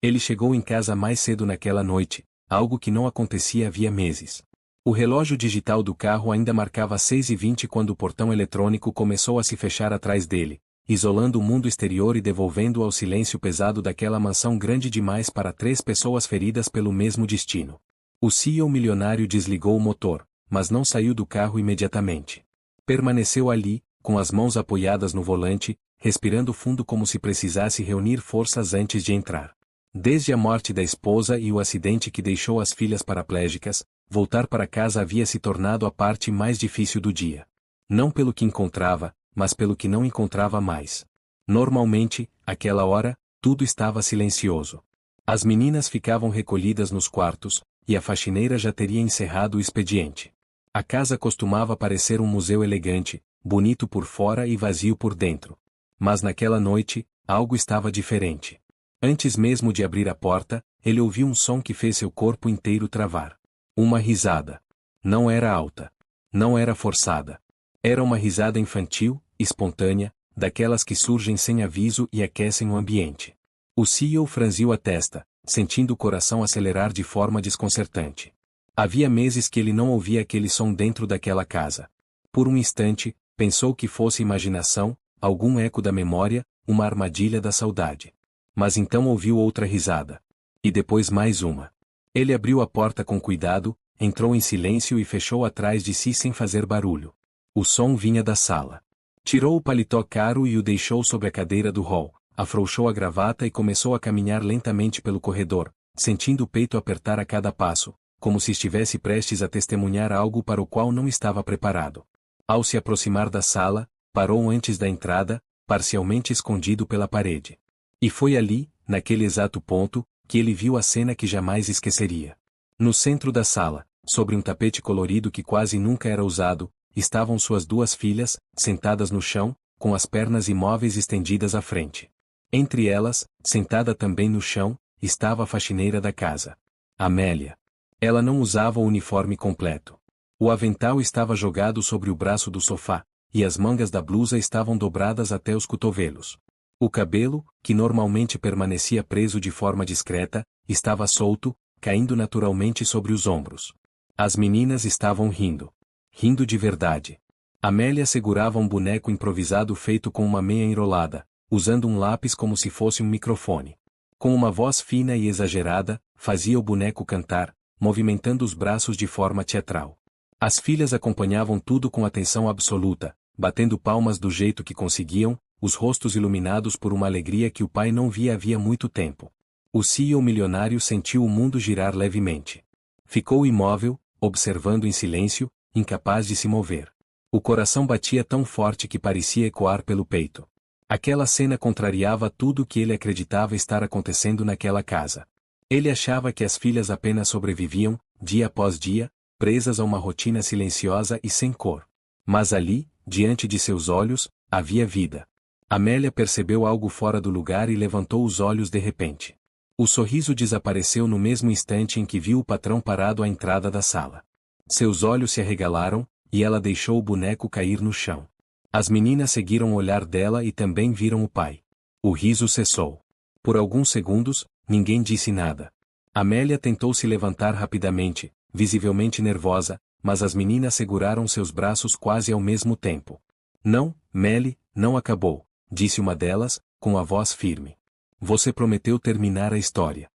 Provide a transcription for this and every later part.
Ele chegou em casa mais cedo naquela noite, algo que não acontecia havia meses. O relógio digital do carro ainda marcava 6h20 quando o portão eletrônico começou a se fechar atrás dele, isolando o mundo exterior e devolvendo-o ao silêncio pesado daquela mansão grande demais para 3 pessoas feridas pelo mesmo destino. O CEO milionário desligou o motor, mas não saiu do carro imediatamente. Permaneceu ali, com as mãos apoiadas no volante, respirando fundo como se precisasse reunir forças antes de entrar. Desde a morte da esposa e o acidente que deixou as filhas paraplégicas, voltar para casa havia se tornado a parte mais difícil do dia. Não pelo que encontrava, mas pelo que não encontrava mais. Normalmente, àquela hora, tudo estava silencioso. As meninas ficavam recolhidas nos quartos, e a faxineira já teria encerrado o expediente. A casa costumava parecer um museu elegante, bonito por fora e vazio por dentro. Mas naquela noite, algo estava diferente. Antes mesmo de abrir a porta, ele ouviu um som que fez seu corpo inteiro travar. Uma risada. Não era alta. Não era forçada. Era uma risada infantil, espontânea, daquelas que surgem sem aviso e aquecem o ambiente. O CEO franziu a testa, sentindo o coração acelerar de forma desconcertante. Havia meses que ele não ouvia aquele som dentro daquela casa. Por um instante, pensou que fosse imaginação, algum eco da memória, uma armadilha da saudade. Mas então ouviu outra risada. E depois mais uma. Ele abriu a porta com cuidado, entrou em silêncio e fechou atrás de si sem fazer barulho. O som vinha da sala. Tirou o paletó caro e o deixou sobre a cadeira do hall, afrouxou a gravata e começou a caminhar lentamente pelo corredor, sentindo o peito apertar a cada passo, como se estivesse prestes a testemunhar algo para o qual não estava preparado. Ao se aproximar da sala, parou antes da entrada, parcialmente escondido pela parede. E foi ali, naquele exato ponto, que ele viu a cena que jamais esqueceria. No centro da sala, sobre um tapete colorido que quase nunca era usado, estavam suas 2 filhas, sentadas no chão, com as pernas imóveis estendidas à frente. Entre elas, sentada também no chão, estava a faxineira da casa. Amélia. Ela não usava o uniforme completo. O avental estava jogado sobre o braço do sofá, e as mangas da blusa estavam dobradas até os cotovelos. O cabelo, que normalmente permanecia preso de forma discreta, estava solto, caindo naturalmente sobre os ombros. As meninas estavam rindo. Rindo de verdade. Amélia segurava um boneco improvisado feito com uma meia enrolada, usando um lápis como se fosse um microfone. Com uma voz fina e exagerada, fazia o boneco cantar, movimentando os braços de forma teatral. As filhas acompanhavam tudo com atenção absoluta, batendo palmas do jeito que conseguiam, os rostos iluminados por uma alegria que o pai não via havia muito tempo. O CEO milionário sentiu o mundo girar levemente. Ficou imóvel, observando em silêncio, incapaz de se mover. O coração batia tão forte que parecia ecoar pelo peito. Aquela cena contrariava tudo o que ele acreditava estar acontecendo naquela casa. Ele achava que as filhas apenas sobreviviam, dia após dia, presas a uma rotina silenciosa e sem cor. Mas ali, diante de seus olhos, havia vida. Amélia percebeu algo fora do lugar e levantou os olhos de repente. O sorriso desapareceu no mesmo instante em que viu o patrão parado à entrada da sala. Seus olhos se arregalaram, e ela deixou o boneco cair no chão. As meninas seguiram o olhar dela e também viram o pai. O riso cessou. Por alguns segundos, ninguém disse nada. Amélia tentou se levantar rapidamente, visivelmente nervosa, mas as meninas seguraram seus braços quase ao mesmo tempo. Não, Melly, não acabou, disse uma delas, com a voz firme. Você prometeu terminar a história.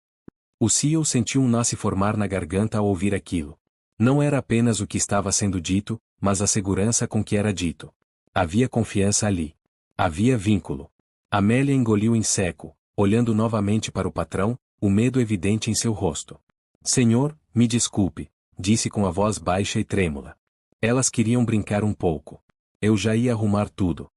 O CEO sentiu um nó se formar na garganta ao ouvir aquilo. Não era apenas o que estava sendo dito, mas a segurança com que era dito. Havia confiança ali. Havia vínculo. Amélia engoliu em seco, olhando novamente para o patrão, o medo evidente em seu rosto. Senhor, me desculpe, disse com a voz baixa e trêmula. Elas queriam brincar um pouco. Eu já ia arrumar tudo.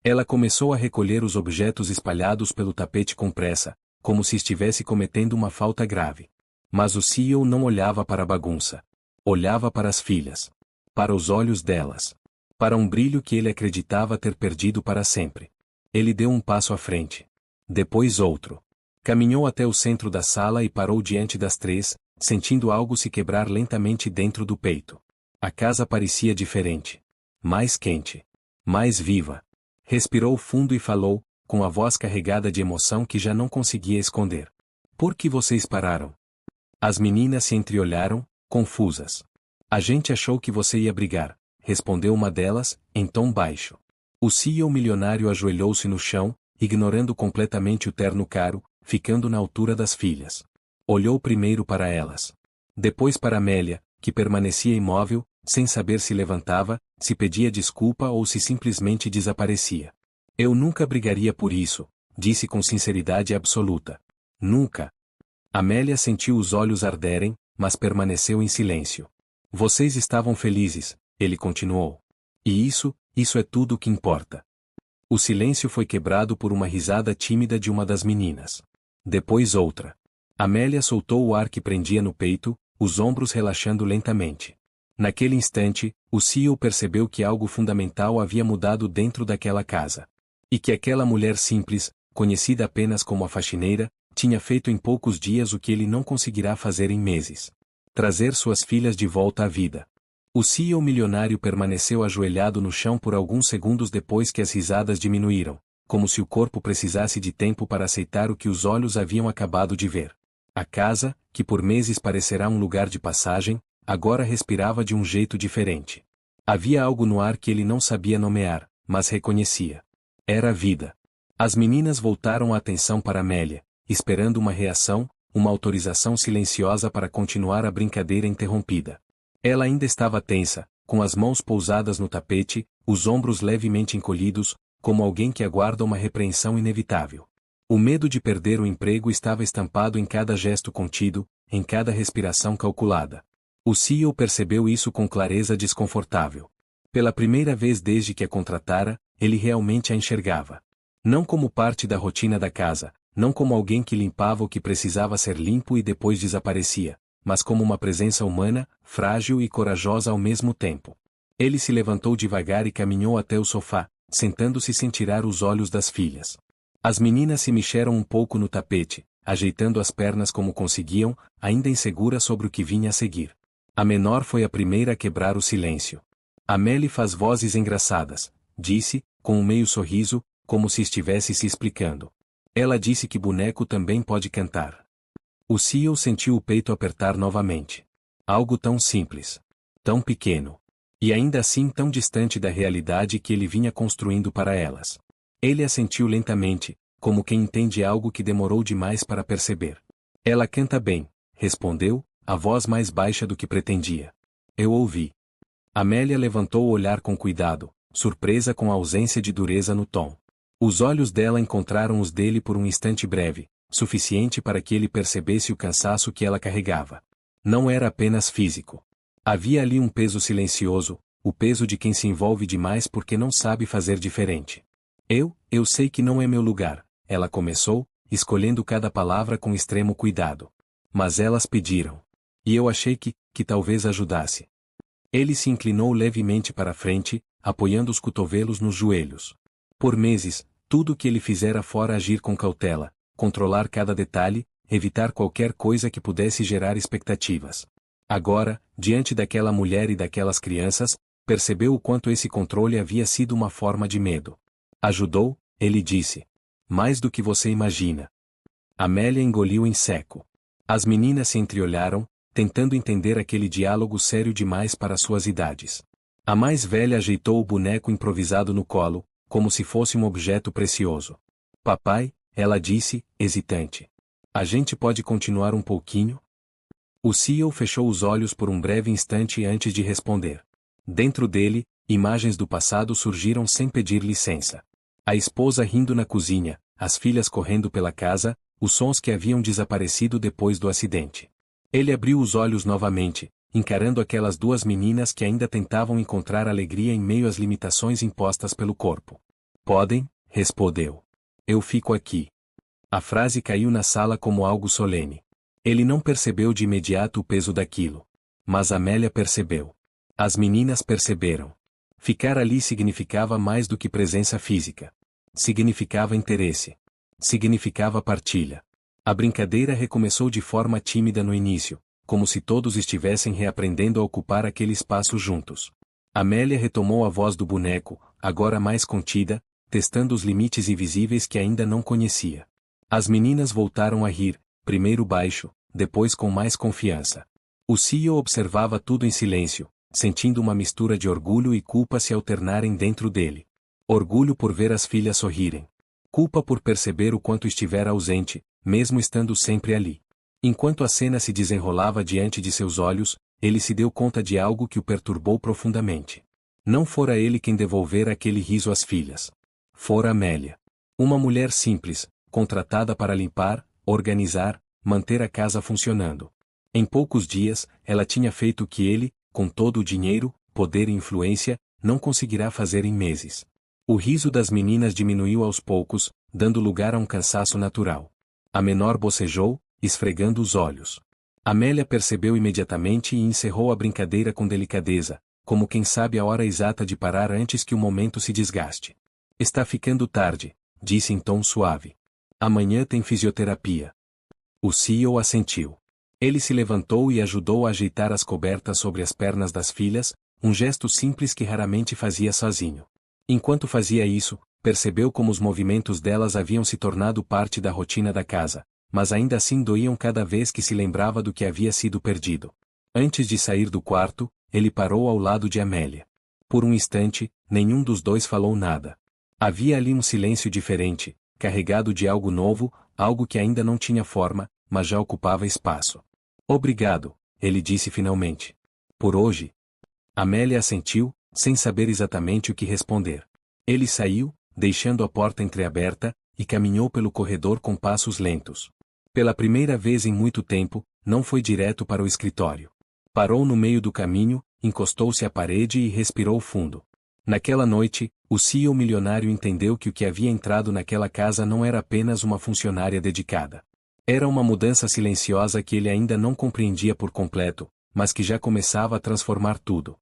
Ela começou a recolher os objetos espalhados pelo tapete com pressa, como se estivesse cometendo uma falta grave. Mas o CEO não olhava para a bagunça. Olhava para as filhas. Para os olhos delas. Para um brilho que ele acreditava ter perdido para sempre. Ele deu um passo à frente. Depois outro. Caminhou até o centro da sala e parou diante das 3, sentindo algo se quebrar lentamente dentro do peito. A casa parecia diferente. Mais quente. Mais viva. Respirou fundo e falou, com a voz carregada de emoção que já não conseguia esconder. Por que vocês pararam? As meninas se entreolharam, confusas. A gente achou que você ia brigar, respondeu uma delas, em tom baixo. O CEO milionário ajoelhou-se no chão, ignorando completamente o terno caro, ficando na altura das filhas. Olhou primeiro para elas. Depois para Amélia, que permanecia imóvel, sem saber se levantava, se pedia desculpa ou se simplesmente desaparecia. Eu nunca brigaria por isso, disse com sinceridade absoluta. Nunca. Amélia sentiu os olhos arderem, mas permaneceu em silêncio. Vocês estavam felizes, ele continuou. E isso é tudo o que importa. O silêncio foi quebrado por uma risada tímida de uma das meninas. Depois outra. Amélia soltou o ar que prendia no peito, os ombros relaxando lentamente. Naquele instante, o CEO percebeu que algo fundamental havia mudado dentro daquela casa. E que aquela mulher simples, conhecida apenas como a faxineira, tinha feito em poucos dias o que ele não conseguirá fazer em meses. Trazer suas filhas de volta à vida. O CEO milionário permaneceu ajoelhado no chão por alguns segundos depois que as risadas diminuíram, como se o corpo precisasse de tempo para aceitar o que os olhos haviam acabado de ver. A casa, que por meses parecerá um lugar de passagem, agora respirava de um jeito diferente. Havia algo no ar que ele não sabia nomear, mas reconhecia. Era a vida. As meninas voltaram a atenção para Amélia, esperando uma reação, uma autorização silenciosa para continuar a brincadeira interrompida. Ela ainda estava tensa, com as mãos pousadas no tapete, os ombros levemente encolhidos, como alguém que aguarda uma repreensão inevitável. O medo de perder o emprego estava estampado em cada gesto contido, em cada respiração calculada. O CEO percebeu isso com clareza desconfortável. Pela primeira vez desde que a contratara, ele realmente a enxergava. Não como parte da rotina da casa, não como alguém que limpava o que precisava ser limpo e depois desaparecia, mas como uma presença humana, frágil e corajosa ao mesmo tempo. Ele se levantou devagar e caminhou até o sofá, sentando-se sem tirar os olhos das filhas. As meninas se mexeram um pouco no tapete, ajeitando as pernas como conseguiam, ainda inseguras sobre o que vinha a seguir. A menor foi a primeira a quebrar o silêncio. Amélie faz vozes engraçadas, disse, com um meio sorriso, como se estivesse se explicando. Ela disse que boneco também pode cantar. O CEO sentiu o peito apertar novamente. Algo tão simples. Tão pequeno. E ainda assim tão distante da realidade que ele vinha construindo para elas. Ele assentiu lentamente, como quem entende algo que demorou demais para perceber. Ela canta bem, respondeu, a voz mais baixa do que pretendia. Eu ouvi. Amélia levantou o olhar com cuidado, surpresa com a ausência de dureza no tom. Os olhos dela encontraram os dele por um instante breve, suficiente para que ele percebesse o cansaço que ela carregava. Não era apenas físico. Havia ali um peso silencioso, o peso de quem se envolve demais porque não sabe fazer diferente. Eu sei que não é meu lugar, ela começou, escolhendo cada palavra com extremo cuidado. Mas elas pediram. E eu achei que talvez ajudasse. Ele se inclinou levemente para a frente, apoiando os cotovelos nos joelhos. Por meses, tudo o que ele fizera fora agir com cautela, controlar cada detalhe, evitar qualquer coisa que pudesse gerar expectativas. Agora, diante daquela mulher e daquelas crianças, percebeu o quanto esse controle havia sido uma forma de medo. Ajudou, ele disse. Mais do que você imagina. Amélia engoliu em seco. As meninas se entreolharam, tentando entender aquele diálogo sério demais para suas idades. A mais velha ajeitou o boneco improvisado no colo, como se fosse um objeto precioso. Papai, ela disse, hesitante. A gente pode continuar um pouquinho? O CEO fechou os olhos por um breve instante antes de responder. Dentro dele, imagens do passado surgiram sem pedir licença. A esposa rindo na cozinha, as filhas correndo pela casa, os sons que haviam desaparecido depois do acidente. Ele abriu os olhos novamente, encarando aquelas duas meninas que ainda tentavam encontrar alegria em meio às limitações impostas pelo corpo. Podem, respondeu. Eu fico aqui. A frase caiu na sala como algo solene. Ele não percebeu de imediato o peso daquilo. Mas Amélia percebeu. As meninas perceberam. Ficar ali significava mais do que presença física. Significava interesse. Significava partilha. A brincadeira recomeçou de forma tímida no início, como se todos estivessem reaprendendo a ocupar aquele espaço juntos. Amélia retomou a voz do boneco, agora mais contida, testando os limites invisíveis que ainda não conhecia. As meninas voltaram a rir, primeiro baixo, depois com mais confiança. O CEO observava tudo em silêncio, sentindo uma mistura de orgulho e culpa se alternarem dentro dele. Orgulho por ver as filhas sorrirem. Culpa por perceber o quanto estivera ausente, mesmo estando sempre ali. Enquanto a cena se desenrolava diante de seus olhos, ele se deu conta de algo que o perturbou profundamente. Não fora ele quem devolvera aquele riso às filhas. Fora Amélia. Uma mulher simples, contratada para limpar, organizar, manter a casa funcionando. Em poucos dias, ela tinha feito o que ele, com todo o dinheiro, poder e influência, não conseguirá fazer em meses. O riso das meninas diminuiu aos poucos, dando lugar a um cansaço natural. A menor bocejou, esfregando os olhos. Amélia percebeu imediatamente e encerrou a brincadeira com delicadeza, como quem sabe a hora exata de parar antes que o momento se desgaste. Está ficando tarde, disse em tom suave. Amanhã tem fisioterapia. O CEO assentiu. Ele se levantou e ajudou a ajeitar as cobertas sobre as pernas das filhas, um gesto simples que raramente fazia sozinho. Enquanto fazia isso, percebeu como os movimentos delas haviam se tornado parte da rotina da casa, mas ainda assim doíam cada vez que se lembrava do que havia sido perdido. Antes de sair do quarto, ele parou ao lado de Amélia. Por um instante, nenhum dos dois falou nada. Havia ali um silêncio diferente, carregado de algo novo, algo que ainda não tinha forma, mas já ocupava espaço. Obrigado, ele disse finalmente. Por hoje. Amélia assentiu, sem saber exatamente o que responder. Ele saiu, deixando a porta entreaberta, e caminhou pelo corredor com passos lentos. Pela primeira vez em muito tempo, não foi direto para o escritório. Parou no meio do caminho, encostou-se à parede e respirou fundo. Naquela noite, o CEO milionário entendeu que o que havia entrado naquela casa não era apenas uma funcionária dedicada. Era uma mudança silenciosa que ele ainda não compreendia por completo, mas que já começava a transformar tudo.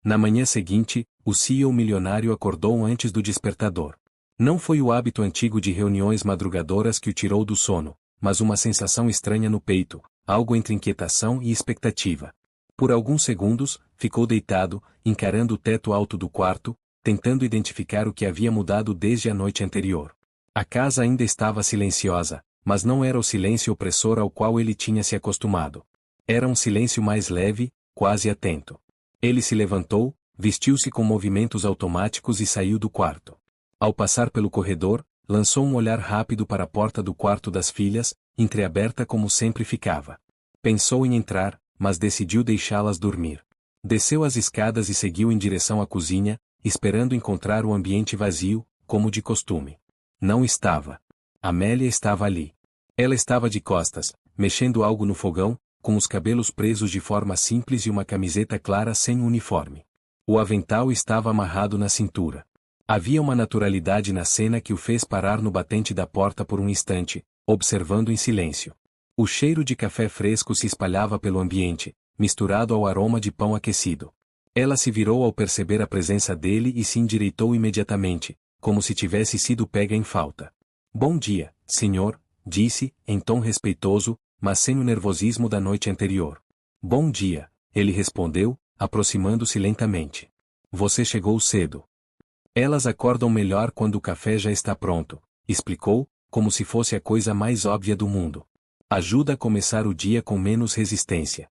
Na manhã seguinte, o CEO milionário acordou antes do despertador. Não foi o hábito antigo de reuniões madrugadoras que o tirou do sono, mas uma sensação estranha no peito, algo entre inquietação e expectativa. Por alguns segundos, ficou deitado, encarando o teto alto do quarto, tentando identificar o que havia mudado desde a noite anterior. A casa ainda estava silenciosa, mas não era o silêncio opressor ao qual ele tinha se acostumado. Era um silêncio mais leve, quase atento. Ele se levantou, vestiu-se com movimentos automáticos e saiu do quarto. Ao passar pelo corredor, lançou um olhar rápido para a porta do quarto das filhas, entreaberta como sempre ficava. Pensou em entrar, mas decidiu deixá-las dormir. Desceu as escadas e seguiu em direção à cozinha, esperando encontrar o ambiente vazio, como de costume. Não estava. Amélia estava ali. Ela estava de costas, mexendo algo no fogão, com os cabelos presos de forma simples e uma camiseta clara sem uniforme. O avental estava amarrado na cintura. Havia uma naturalidade na cena que o fez parar no batente da porta por um instante, observando em silêncio. O cheiro de café fresco se espalhava pelo ambiente, misturado ao aroma de pão aquecido. Ela se virou ao perceber a presença dele e se endireitou imediatamente, como se tivesse sido pega em falta. Bom dia, senhor, disse, em tom respeitoso, mas sem o nervosismo da noite anterior. Bom dia, ele respondeu, aproximando-se lentamente. Você chegou cedo. Elas acordam melhor quando o café já está pronto, explicou, como se fosse a coisa mais óbvia do mundo. Ajuda a começar o dia com menos resistência.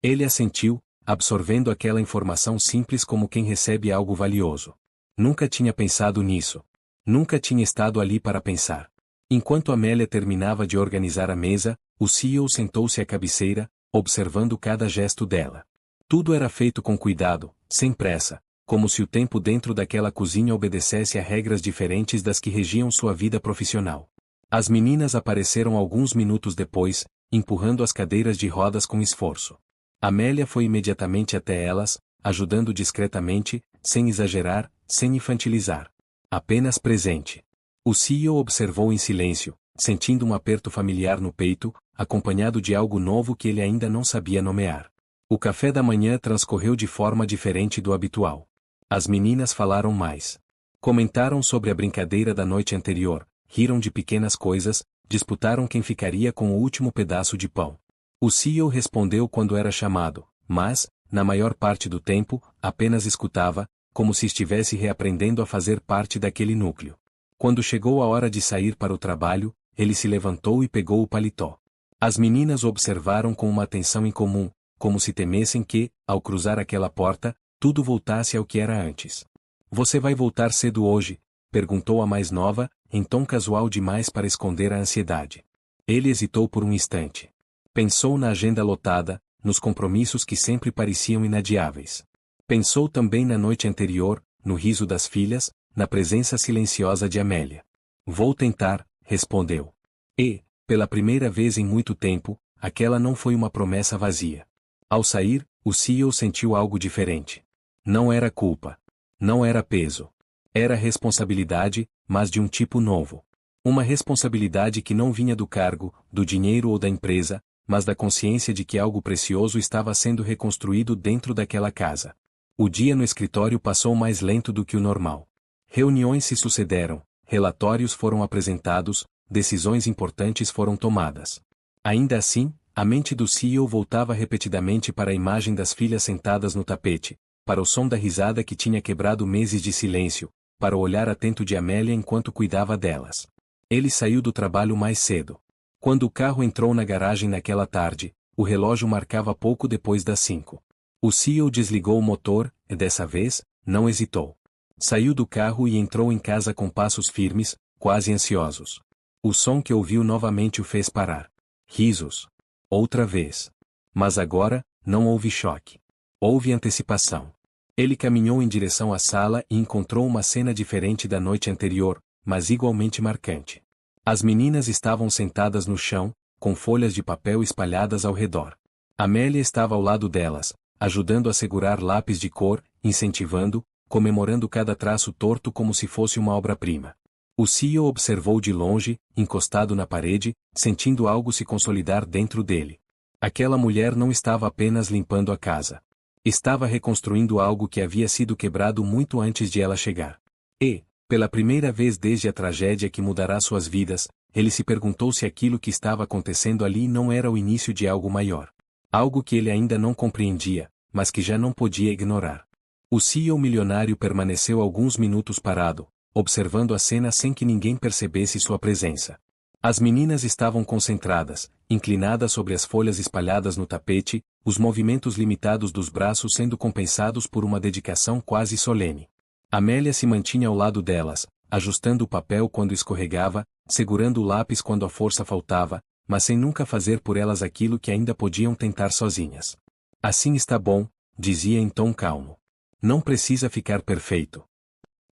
Ele assentiu, absorvendo aquela informação simples como quem recebe algo valioso. Nunca tinha pensado nisso. Nunca tinha estado ali para pensar. Enquanto Amélia terminava de organizar a mesa, o CEO sentou-se à cabeceira, observando cada gesto dela. Tudo era feito com cuidado, sem pressa, como se o tempo dentro daquela cozinha obedecesse a regras diferentes das que regiam sua vida profissional. As meninas apareceram alguns minutos depois, empurrando as cadeiras de rodas com esforço. Amélia foi imediatamente até elas, ajudando discretamente, sem exagerar, sem infantilizar. Apenas presente. O CEO observou em silêncio, sentindo um aperto familiar no peito, acompanhado de algo novo que ele ainda não sabia nomear. O café da manhã transcorreu de forma diferente do habitual. As meninas falaram mais. Comentaram sobre a brincadeira da noite anterior, riram de pequenas coisas, disputaram quem ficaria com o último pedaço de pão. O CEO respondeu quando era chamado, mas, na maior parte do tempo, apenas escutava, como se estivesse reaprendendo a fazer parte daquele núcleo. Quando chegou a hora de sair para o trabalho, ele se levantou e pegou o paletó. As meninas o observaram com uma atenção incomum, como se temessem que, ao cruzar aquela porta, tudo voltasse ao que era antes. Você vai voltar cedo hoje? Perguntou a mais nova, em tom casual demais para esconder a ansiedade. Ele hesitou por um instante. Pensou na agenda lotada, nos compromissos que sempre pareciam inadiáveis. Pensou também na noite anterior, no riso das filhas, na presença silenciosa de Amélia. Vou tentar, respondeu. E, pela primeira vez em muito tempo, aquela não foi uma promessa vazia. Ao sair, o CEO sentiu algo diferente. Não era culpa. Não era peso. Era responsabilidade, mas de um tipo novo. Uma responsabilidade que não vinha do cargo, do dinheiro ou da empresa, mas da consciência de que algo precioso estava sendo reconstruído dentro daquela casa. O dia no escritório passou mais lento do que o normal. Reuniões se sucederam, relatórios foram apresentados, decisões importantes foram tomadas. Ainda assim, a mente do CEO voltava repetidamente para a imagem das filhas sentadas no tapete, para o som da risada que tinha quebrado meses de silêncio, para o olhar atento de Amélia enquanto cuidava delas. Ele saiu do trabalho mais cedo. Quando o carro entrou na garagem naquela tarde, o relógio marcava pouco depois das 5. O CEO desligou o motor, e dessa vez, não hesitou. Saiu do carro e entrou em casa com passos firmes, quase ansiosos. O som que ouviu novamente o fez parar. Risos. Outra vez. Mas agora, não houve choque. Houve antecipação. Ele caminhou em direção à sala e encontrou uma cena diferente da noite anterior, mas igualmente marcante. As meninas estavam sentadas no chão, com folhas de papel espalhadas ao redor. Amélia estava ao lado delas, ajudando a segurar lápis de cor, incentivando, comemorando cada traço torto como se fosse uma obra-prima. O CEO observou de longe, encostado na parede, sentindo algo se consolidar dentro dele. Aquela mulher não estava apenas limpando a casa. Estava reconstruindo algo que havia sido quebrado muito antes de ela chegar. E, pela primeira vez desde a tragédia que mudará suas vidas, ele se perguntou se aquilo que estava acontecendo ali não era o início de algo maior. Algo que ele ainda não compreendia, mas que já não podia ignorar. O CEO milionário permaneceu alguns minutos parado, observando a cena sem que ninguém percebesse sua presença. As meninas estavam concentradas, inclinadas sobre as folhas espalhadas no tapete, os movimentos limitados dos braços sendo compensados por uma dedicação quase solene. Amélia se mantinha ao lado delas, ajustando o papel quando escorregava, segurando o lápis quando a força faltava, mas sem nunca fazer por elas aquilo que ainda podiam tentar sozinhas. Assim está bom, dizia em tom calmo. Não precisa ficar perfeito.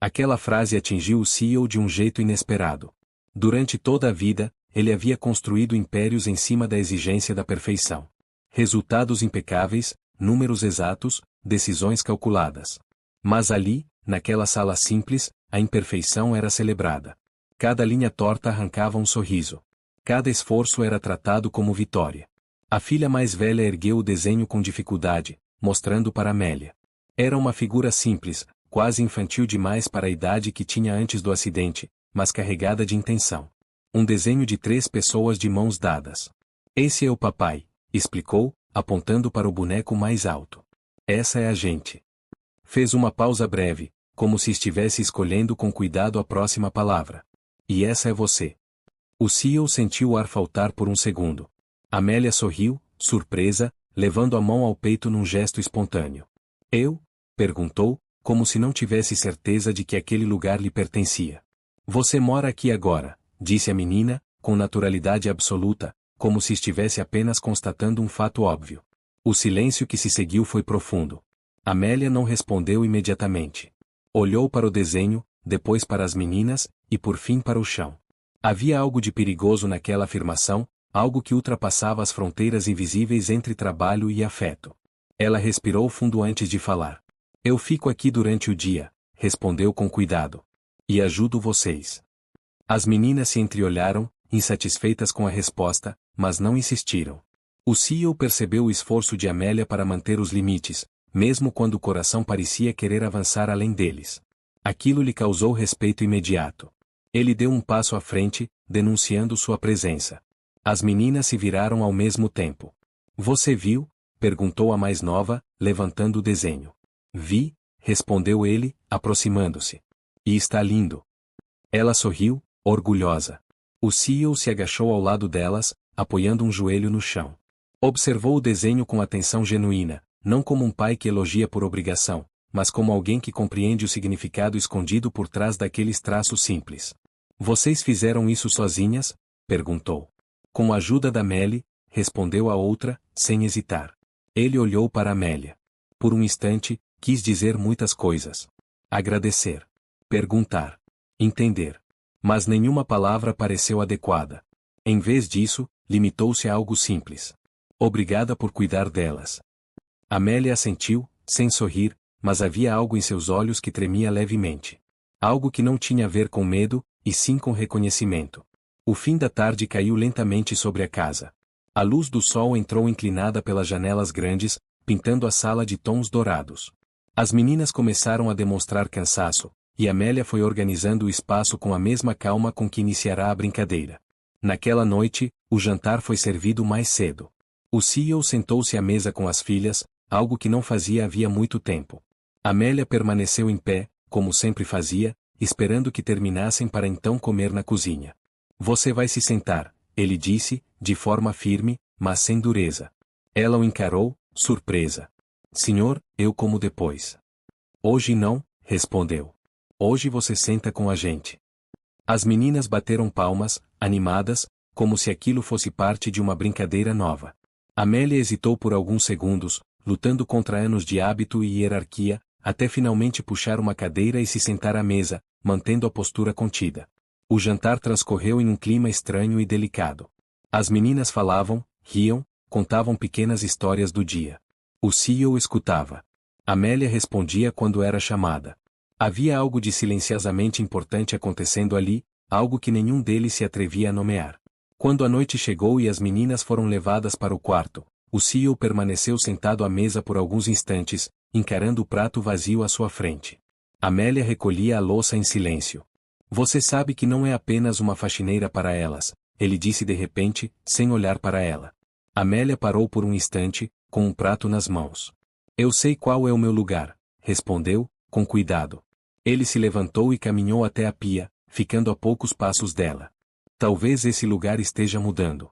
Aquela frase atingiu o CEO de um jeito inesperado. Durante toda a vida, ele havia construído impérios em cima da exigência da perfeição. Resultados impecáveis, números exatos, decisões calculadas. Mas ali, naquela sala simples, a imperfeição era celebrada. Cada linha torta arrancava um sorriso. Cada esforço era tratado como vitória. A filha mais velha ergueu o desenho com dificuldade, mostrando para Amélia. Era uma figura simples, quase infantil demais para a idade que tinha antes do acidente, mas carregada de intenção. Um desenho de 3 pessoas de mãos dadas. Esse é o papai, explicou, apontando para o boneco mais alto. Essa é a gente. Fez uma pausa breve, como se estivesse escolhendo com cuidado a próxima palavra. E essa é você. O CEO sentiu o ar faltar por um segundo. Amélia sorriu, surpresa, levando a mão ao peito num gesto espontâneo. Eu? Perguntou, como se não tivesse certeza de que aquele lugar lhe pertencia. Você mora aqui agora, disse a menina, com naturalidade absoluta, como se estivesse apenas constatando um fato óbvio. O silêncio que se seguiu foi profundo. Amélia não respondeu imediatamente. Olhou para o desenho, depois para as meninas, e por fim para o chão. Havia algo de perigoso naquela afirmação, algo que ultrapassava as fronteiras invisíveis entre trabalho e afeto. Ela respirou fundo antes de falar. Eu fico aqui durante o dia, respondeu com cuidado. E ajudo vocês. As meninas se entreolharam, insatisfeitas com a resposta, mas não insistiram. O CEO percebeu o esforço de Amélia para manter os limites, mesmo quando o coração parecia querer avançar além deles. Aquilo lhe causou respeito imediato. Ele deu um passo à frente, denunciando sua presença. As meninas se viraram ao mesmo tempo. Você viu? Perguntou a mais nova, levantando o desenho. Vi, respondeu ele, aproximando-se. E está lindo. Ela sorriu, orgulhosa. O CEO se agachou ao lado delas, apoiando um joelho no chão. Observou o desenho com atenção genuína, não como um pai que elogia por obrigação, mas como alguém que compreende o significado escondido por trás daqueles traços simples. Vocês fizeram isso sozinhas? Perguntou. Com a ajuda da Amélie, respondeu a outra, sem hesitar. Ele olhou para Amélia. Por um instante, quis dizer muitas coisas. Agradecer. Perguntar. Entender. Mas nenhuma palavra pareceu adequada. Em vez disso, limitou-se a algo simples. Obrigada por cuidar delas. Amélia assentiu, sem sorrir, mas havia algo em seus olhos que tremia levemente. Algo que não tinha a ver com medo, e sim com reconhecimento. O fim da tarde caiu lentamente sobre a casa. A luz do sol entrou inclinada pelas janelas grandes, pintando a sala de tons dourados. As meninas começaram a demonstrar cansaço, e Amélia foi organizando o espaço com a mesma calma com que iniciará a brincadeira. Naquela noite, o jantar foi servido mais cedo. O CEO sentou-se à mesa com as filhas, algo que não fazia havia muito tempo. Amélia permaneceu em pé, como sempre fazia, esperando que terminassem para então comer na cozinha. Você vai se sentar, ele disse, de forma firme, mas sem dureza. Ela o encarou, surpresa. Senhor, eu como depois. Hoje não, respondeu. Hoje você senta com a gente. As meninas bateram palmas, animadas, como se aquilo fosse parte de uma brincadeira nova. Amélia hesitou por alguns segundos, lutando contra anos de hábito e hierarquia, até finalmente puxar uma cadeira e se sentar à mesa, mantendo a postura contida. O jantar transcorreu em um clima estranho e delicado. As meninas falavam, riam, contavam pequenas histórias do dia. O CEO escutava. Amélia respondia quando era chamada. Havia algo de silenciosamente importante acontecendo ali, algo que nenhum deles se atrevia a nomear. Quando a noite chegou e as meninas foram levadas para o quarto, o CEO permaneceu sentado à mesa por alguns instantes, encarando o prato vazio à sua frente. Amélia recolhia a louça em silêncio. Você sabe que não é apenas uma faxineira para elas, ele disse de repente, sem olhar para ela. Amélia parou por um instante, com um prato nas mãos. Eu sei qual é o meu lugar, respondeu, com cuidado. Ele se levantou e caminhou até a pia, ficando a poucos passos dela. Talvez esse lugar esteja mudando.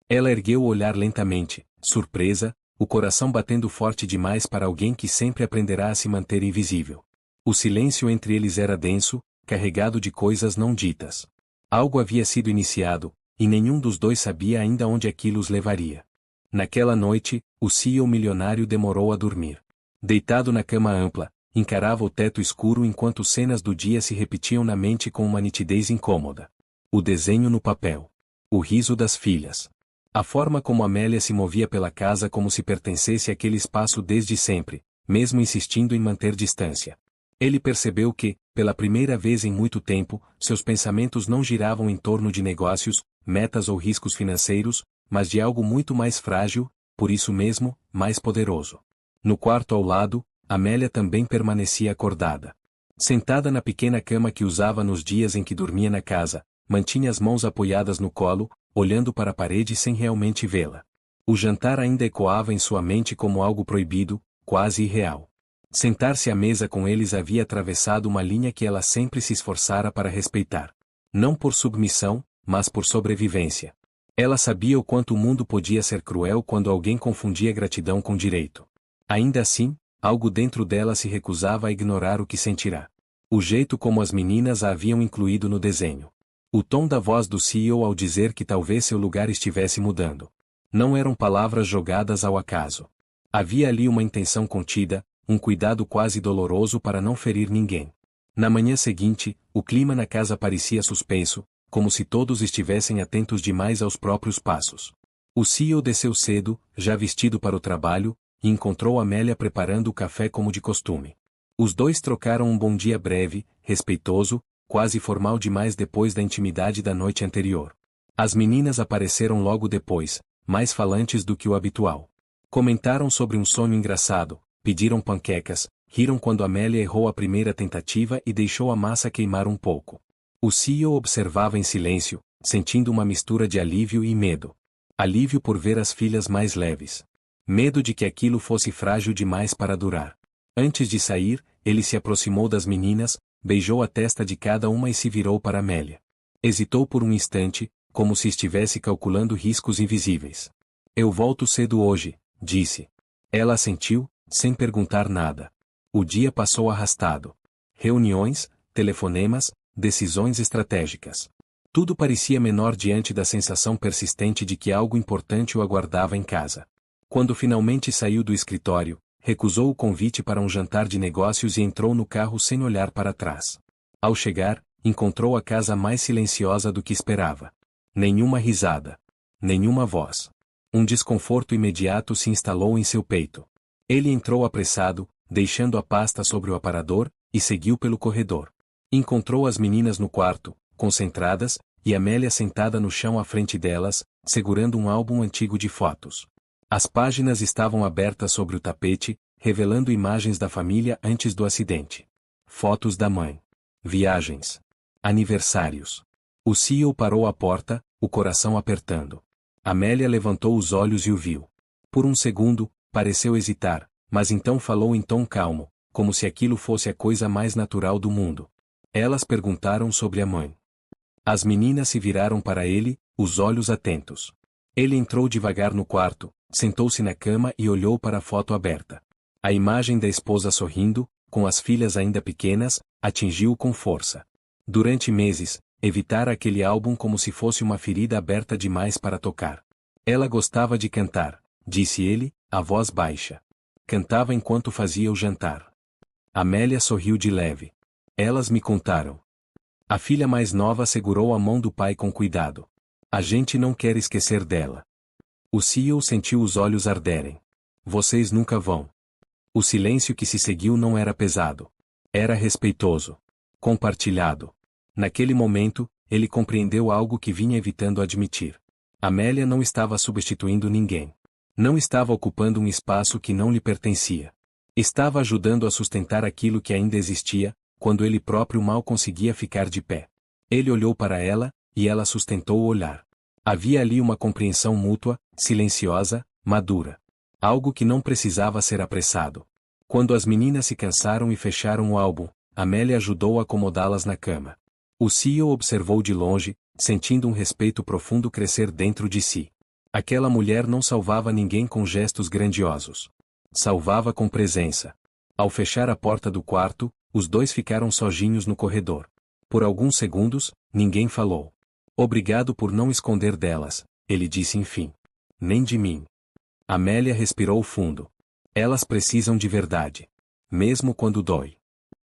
Ela ergueu o olhar lentamente, surpresa, o coração batendo forte demais para alguém que sempre aprenderá a se manter invisível. O silêncio entre eles era denso, carregado de coisas não ditas. Algo havia sido iniciado, e nenhum dos dois sabia ainda onde aquilo os levaria. Naquela noite, o CEO milionário demorou a dormir. Deitado na cama ampla, encarava o teto escuro enquanto cenas do dia se repetiam na mente com uma nitidez incômoda. O desenho no papel. O riso das filhas. A forma como Amélia se movia pela casa como se pertencesse àquele espaço desde sempre, mesmo insistindo em manter distância. Ele percebeu que, pela primeira vez em muito tempo, seus pensamentos não giravam em torno de negócios, metas ou riscos financeiros, mas de algo muito mais frágil, por isso mesmo, mais poderoso. No quarto ao lado, Amélia também permanecia acordada. Sentada na pequena cama que usava nos dias em que dormia na casa, mantinha as mãos apoiadas no colo, olhando para a parede sem realmente vê-la. O jantar ainda ecoava em sua mente como algo proibido, quase irreal. Sentar-se à mesa com eles havia atravessado uma linha que ela sempre se esforçara para respeitar. Não por submissão, mas por sobrevivência. Ela sabia o quanto o mundo podia ser cruel quando alguém confundia gratidão com direito. Ainda assim, algo dentro dela se recusava a ignorar o que sentirá. O jeito como as meninas a haviam incluído no desenho. O tom da voz do CEO ao dizer que talvez seu lugar estivesse mudando. Não eram palavras jogadas ao acaso. Havia ali uma intenção contida, um cuidado quase doloroso para não ferir ninguém. Na manhã seguinte, o clima na casa parecia suspenso, como se todos estivessem atentos demais aos próprios passos. O CEO desceu cedo, já vestido para o trabalho, e encontrou Amélia preparando o café como de costume. Os dois trocaram um bom dia breve, respeitoso, quase formal demais depois da intimidade da noite anterior. As meninas apareceram logo depois, mais falantes do que o habitual. Comentaram sobre um sonho engraçado, pediram panquecas, riram quando Amélia errou a primeira tentativa e deixou a massa queimar um pouco. O CEO observava em silêncio, sentindo uma mistura de alívio e medo. Alívio por ver as filhas mais leves. Medo de que aquilo fosse frágil demais para durar. Antes de sair, ele se aproximou das meninas, beijou a testa de cada uma e se virou para Amélia. Hesitou por um instante, como se estivesse calculando riscos invisíveis. Eu volto cedo hoje, disse. Ela assentiu, sem perguntar nada. O dia passou arrastado. Reuniões, telefonemas, decisões estratégicas. Tudo parecia menor diante da sensação persistente de que algo importante o aguardava em casa. Quando finalmente saiu do escritório, recusou o convite para um jantar de negócios e entrou no carro sem olhar para trás. Ao chegar, encontrou a casa mais silenciosa do que esperava. Nenhuma risada. Nenhuma voz. Um desconforto imediato se instalou em seu peito. Ele entrou apressado, deixando a pasta sobre o aparador, e seguiu pelo corredor. Encontrou as meninas no quarto, concentradas, e Amélia sentada no chão à frente delas, segurando um álbum antigo de fotos. As páginas estavam abertas sobre o tapete, revelando imagens da família antes do acidente. Fotos da mãe. Viagens. Aniversários. O CEO parou à porta, o coração apertando. Amélia levantou os olhos e o viu. Por um segundo, pareceu hesitar, mas então falou em tom calmo, como se aquilo fosse a coisa mais natural do mundo. Elas perguntaram sobre a mãe. As meninas se viraram para ele, os olhos atentos. Ele entrou devagar no quarto, sentou-se na cama e olhou para a foto aberta. A imagem da esposa sorrindo, com as filhas ainda pequenas, atingiu-o com força. Durante meses, evitara aquele álbum como se fosse uma ferida aberta demais para tocar. Ela gostava de cantar, disse ele, a voz baixa. Cantava enquanto fazia o jantar. Amélia sorriu de leve. Elas me contaram. A filha mais nova segurou a mão do pai com cuidado. A gente não quer esquecer dela. O CEO sentiu os olhos arderem. Vocês nunca vão. O silêncio que se seguiu não era pesado. Era respeitoso. Compartilhado. Naquele momento, ele compreendeu algo que vinha evitando admitir. Amélia não estava substituindo ninguém. Não estava ocupando um espaço que não lhe pertencia. Estava ajudando a sustentar aquilo que ainda existia, quando ele próprio mal conseguia ficar de pé. Ele olhou para ela, e ela sustentou o olhar. Havia ali uma compreensão mútua, silenciosa, madura. Algo que não precisava ser apressado. Quando as meninas se cansaram e fecharam o álbum, Amélia ajudou a acomodá-las na cama. O CEO observou de longe, sentindo um respeito profundo crescer dentro de si. Aquela mulher não salvava ninguém com gestos grandiosos. Salvava com presença. Ao fechar a porta do quarto, os dois ficaram sozinhos no corredor. Por alguns segundos, ninguém falou. Obrigado por não esconder delas, ele disse enfim. Nem de mim. Amélia respirou fundo. Elas precisam de verdade. Mesmo quando dói.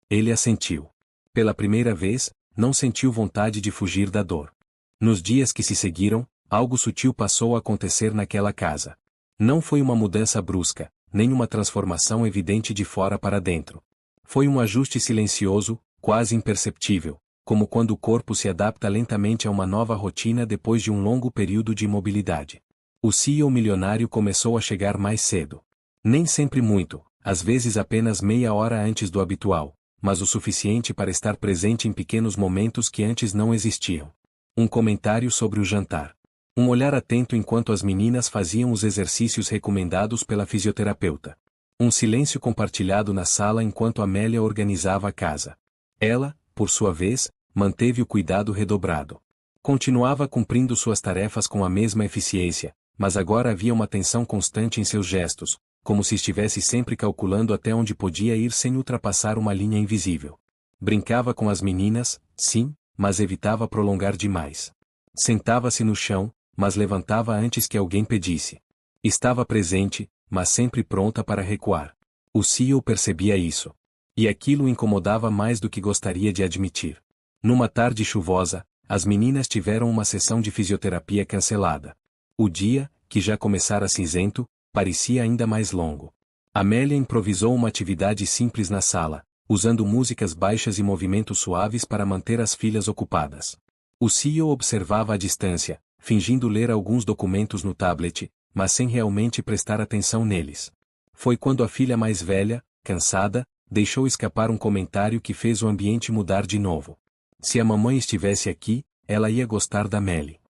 Ele assentiu. Pela primeira vez, não sentiu vontade de fugir da dor. Nos dias que se seguiram, algo sutil passou a acontecer naquela casa. Não foi uma mudança brusca, nem uma transformação evidente de fora para dentro. Foi um ajuste silencioso, quase imperceptível, como quando o corpo se adapta lentamente a uma nova rotina depois de um longo período de imobilidade. O CEO milionário começou a chegar mais cedo. Nem sempre muito, às vezes apenas meia hora antes do habitual, mas o suficiente para estar presente em pequenos momentos que antes não existiam. Um comentário sobre o jantar. Um olhar atento enquanto as meninas faziam os exercícios recomendados pela fisioterapeuta. Um silêncio compartilhado na sala enquanto Amélia organizava a casa. Ela, por sua vez, manteve o cuidado redobrado. Continuava cumprindo suas tarefas com a mesma eficiência, mas agora havia uma tensão constante em seus gestos, como se estivesse sempre calculando até onde podia ir sem ultrapassar uma linha invisível. Brincava com as meninas, sim, mas evitava prolongar demais. Sentava-se no chão, mas levantava antes que alguém pedisse. Estava presente, mas sempre pronta para recuar. O CEO percebia isso. E aquilo o incomodava mais do que gostaria de admitir. Numa tarde chuvosa, as meninas tiveram uma sessão de fisioterapia cancelada. O dia, que já começara cinzento, parecia ainda mais longo. Amélia improvisou uma atividade simples na sala, usando músicas baixas e movimentos suaves para manter as filhas ocupadas. O CEO observava à distância, fingindo ler alguns documentos no tablet, mas sem realmente prestar atenção neles. Foi quando a filha mais velha, cansada, deixou escapar um comentário que fez o ambiente mudar de novo. Se a mamãe estivesse aqui, ela ia gostar da Melly.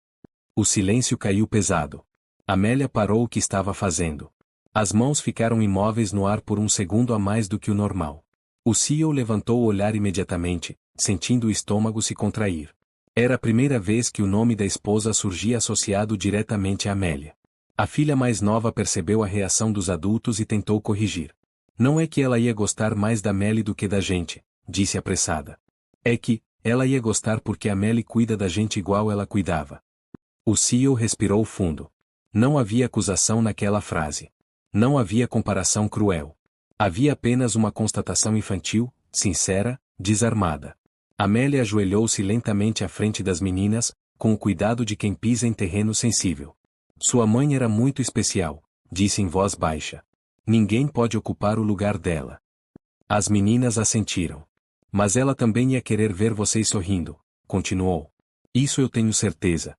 O silêncio caiu pesado. Amélia parou o que estava fazendo. As mãos ficaram imóveis no ar por um segundo a mais do que o normal. O CEO levantou o olhar imediatamente, sentindo o estômago se contrair. Era a primeira vez que o nome da esposa surgia associado diretamente a Amélia. A filha mais nova percebeu a reação dos adultos e tentou corrigir. Não é que ela ia gostar mais da Melly do que da gente, disse apressada. É que, ela ia gostar porque a Melly cuida da gente igual ela cuidava. O CEO respirou fundo. Não havia acusação naquela frase. Não havia comparação cruel. Havia apenas uma constatação infantil, sincera, desarmada. Amélia ajoelhou-se lentamente à frente das meninas, com o cuidado de quem pisa em terreno sensível. Sua mãe era muito especial, disse em voz baixa. Ninguém pode ocupar o lugar dela. As meninas assentiram. Mas ela também ia querer ver vocês sorrindo, continuou. Isso eu tenho certeza.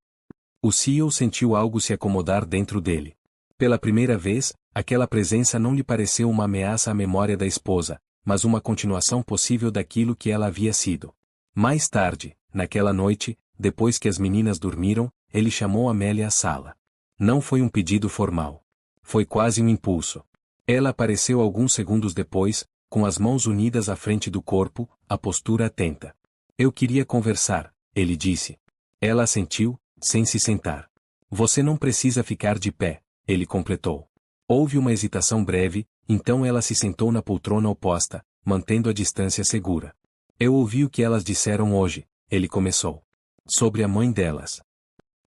O CEO sentiu algo se acomodar dentro dele. Pela primeira vez, aquela presença não lhe pareceu uma ameaça à memória da esposa, mas uma continuação possível daquilo que ela havia sido. Mais tarde, naquela noite, depois que as meninas dormiram, ele chamou Amélia à sala. Não foi um pedido formal. Foi quase um impulso. Ela apareceu alguns segundos depois, com as mãos unidas à frente do corpo, a postura atenta. Eu queria conversar, ele disse. Ela assentiu, sem se sentar. Você não precisa ficar de pé, ele completou. Houve uma hesitação breve, então ela se sentou na poltrona oposta, mantendo a distância segura. Eu ouvi o que elas disseram hoje, ele começou. Sobre a mãe delas.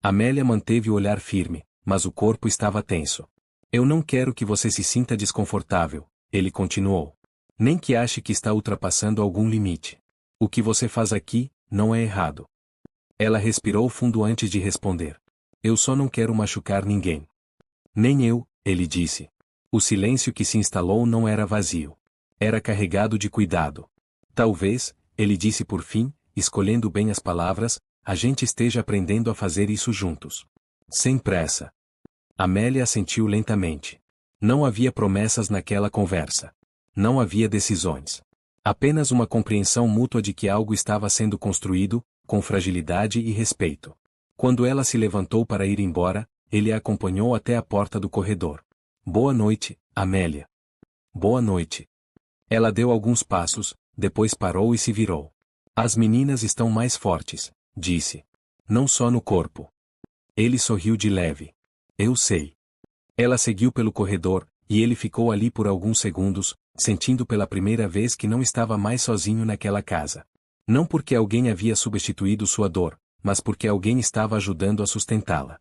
Amélia manteve o olhar firme, mas o corpo estava tenso. Eu não quero que você se sinta desconfortável, ele continuou. Nem que ache que está ultrapassando algum limite. O que você faz aqui, não é errado. Ela respirou fundo antes de responder. Eu só não quero machucar ninguém. Nem eu, ele disse. O silêncio que se instalou não era vazio. Era carregado de cuidado. Talvez, ele disse por fim, escolhendo bem as palavras, a gente esteja aprendendo a fazer isso juntos. Sem pressa. Amélia assentiu lentamente. Não havia promessas naquela conversa. Não havia decisões. Apenas uma compreensão mútua de que algo estava sendo construído, com fragilidade e respeito. Quando ela se levantou para ir embora, ele a acompanhou até a porta do corredor. Boa noite, Amélia. Boa noite. Ela deu alguns passos, depois parou e se virou. As meninas estão mais fortes, disse. Não só no corpo. Ele sorriu de leve. Eu sei. Ela seguiu pelo corredor, e ele ficou ali por alguns segundos, sentindo pela primeira vez que não estava mais sozinho naquela casa. Não porque alguém havia substituído sua dor, mas porque alguém estava ajudando a sustentá-la.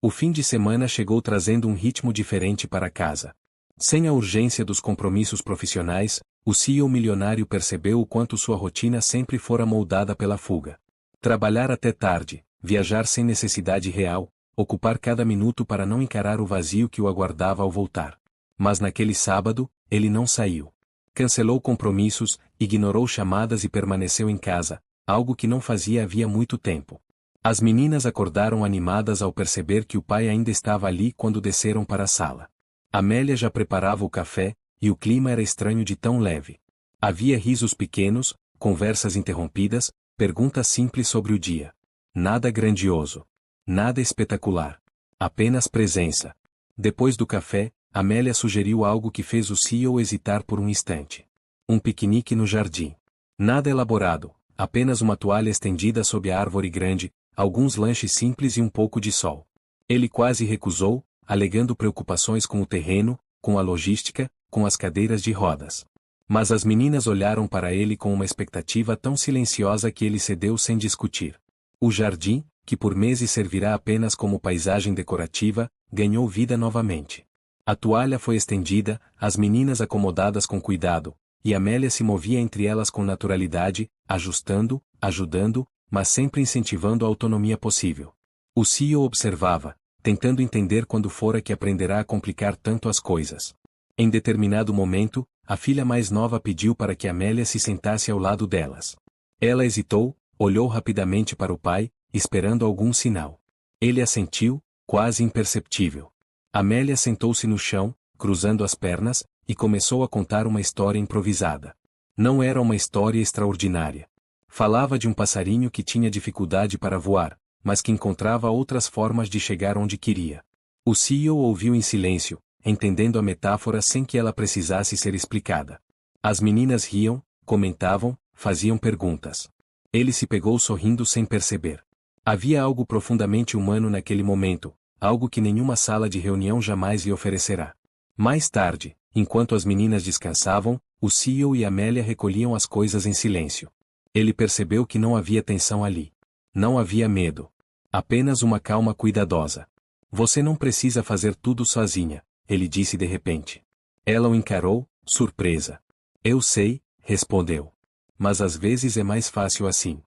O fim de semana chegou trazendo um ritmo diferente para casa. Sem a urgência dos compromissos profissionais, o CEO milionário percebeu o quanto sua rotina sempre fora moldada pela fuga. Trabalhar até tarde, viajar sem necessidade real, ocupar cada minuto para não encarar o vazio que o aguardava ao voltar. Mas naquele sábado, ele não saiu. Cancelou compromissos, ignorou chamadas e permaneceu em casa, algo que não fazia havia muito tempo. As meninas acordaram animadas ao perceber que o pai ainda estava ali quando desceram para a sala. Amélia já preparava o café, e o clima era estranho de tão leve. Havia risos pequenos, conversas interrompidas, perguntas simples sobre o dia. Nada grandioso. Nada espetacular. Apenas presença. Depois do café, Amélia sugeriu algo que fez o CEO hesitar por um instante. Um piquenique no jardim. Nada elaborado, apenas uma toalha estendida sob a árvore grande, alguns lanches simples e um pouco de sol. Ele quase recusou, alegando preocupações com o terreno, com a logística, com as cadeiras de rodas. Mas as meninas olharam para ele com uma expectativa tão silenciosa que ele cedeu sem discutir. O jardim, que por meses servirá apenas como paisagem decorativa, ganhou vida novamente. A toalha foi estendida, as meninas acomodadas com cuidado, e Amélia se movia entre elas com naturalidade, ajustando, ajudando, mas sempre incentivando a autonomia possível. O CEO observava, tentando entender quando fora que aprenderá a complicar tanto as coisas. Em determinado momento, a filha mais nova pediu para que Amélia se sentasse ao lado delas. Ela hesitou, olhou rapidamente para o pai, esperando algum sinal. Ele assentiu, quase imperceptível. Amélia sentou-se no chão, cruzando as pernas, e começou a contar uma história improvisada. Não era uma história extraordinária. Falava de um passarinho que tinha dificuldade para voar, mas que encontrava outras formas de chegar onde queria. O CEO ouviu em silêncio, entendendo a metáfora sem que ela precisasse ser explicada. As meninas riam, comentavam, faziam perguntas. Ele se pegou sorrindo sem perceber. Havia algo profundamente humano naquele momento, algo que nenhuma sala de reunião jamais lhe oferecerá. Mais tarde, enquanto as meninas descansavam, o CEO e Amélia recolhiam as coisas em silêncio. Ele percebeu que não havia tensão ali. Não havia medo. Apenas uma calma cuidadosa. Você não precisa fazer tudo sozinha, ele disse de repente. Ela o encarou, surpresa. Eu sei, respondeu. Mas às vezes é mais fácil assim.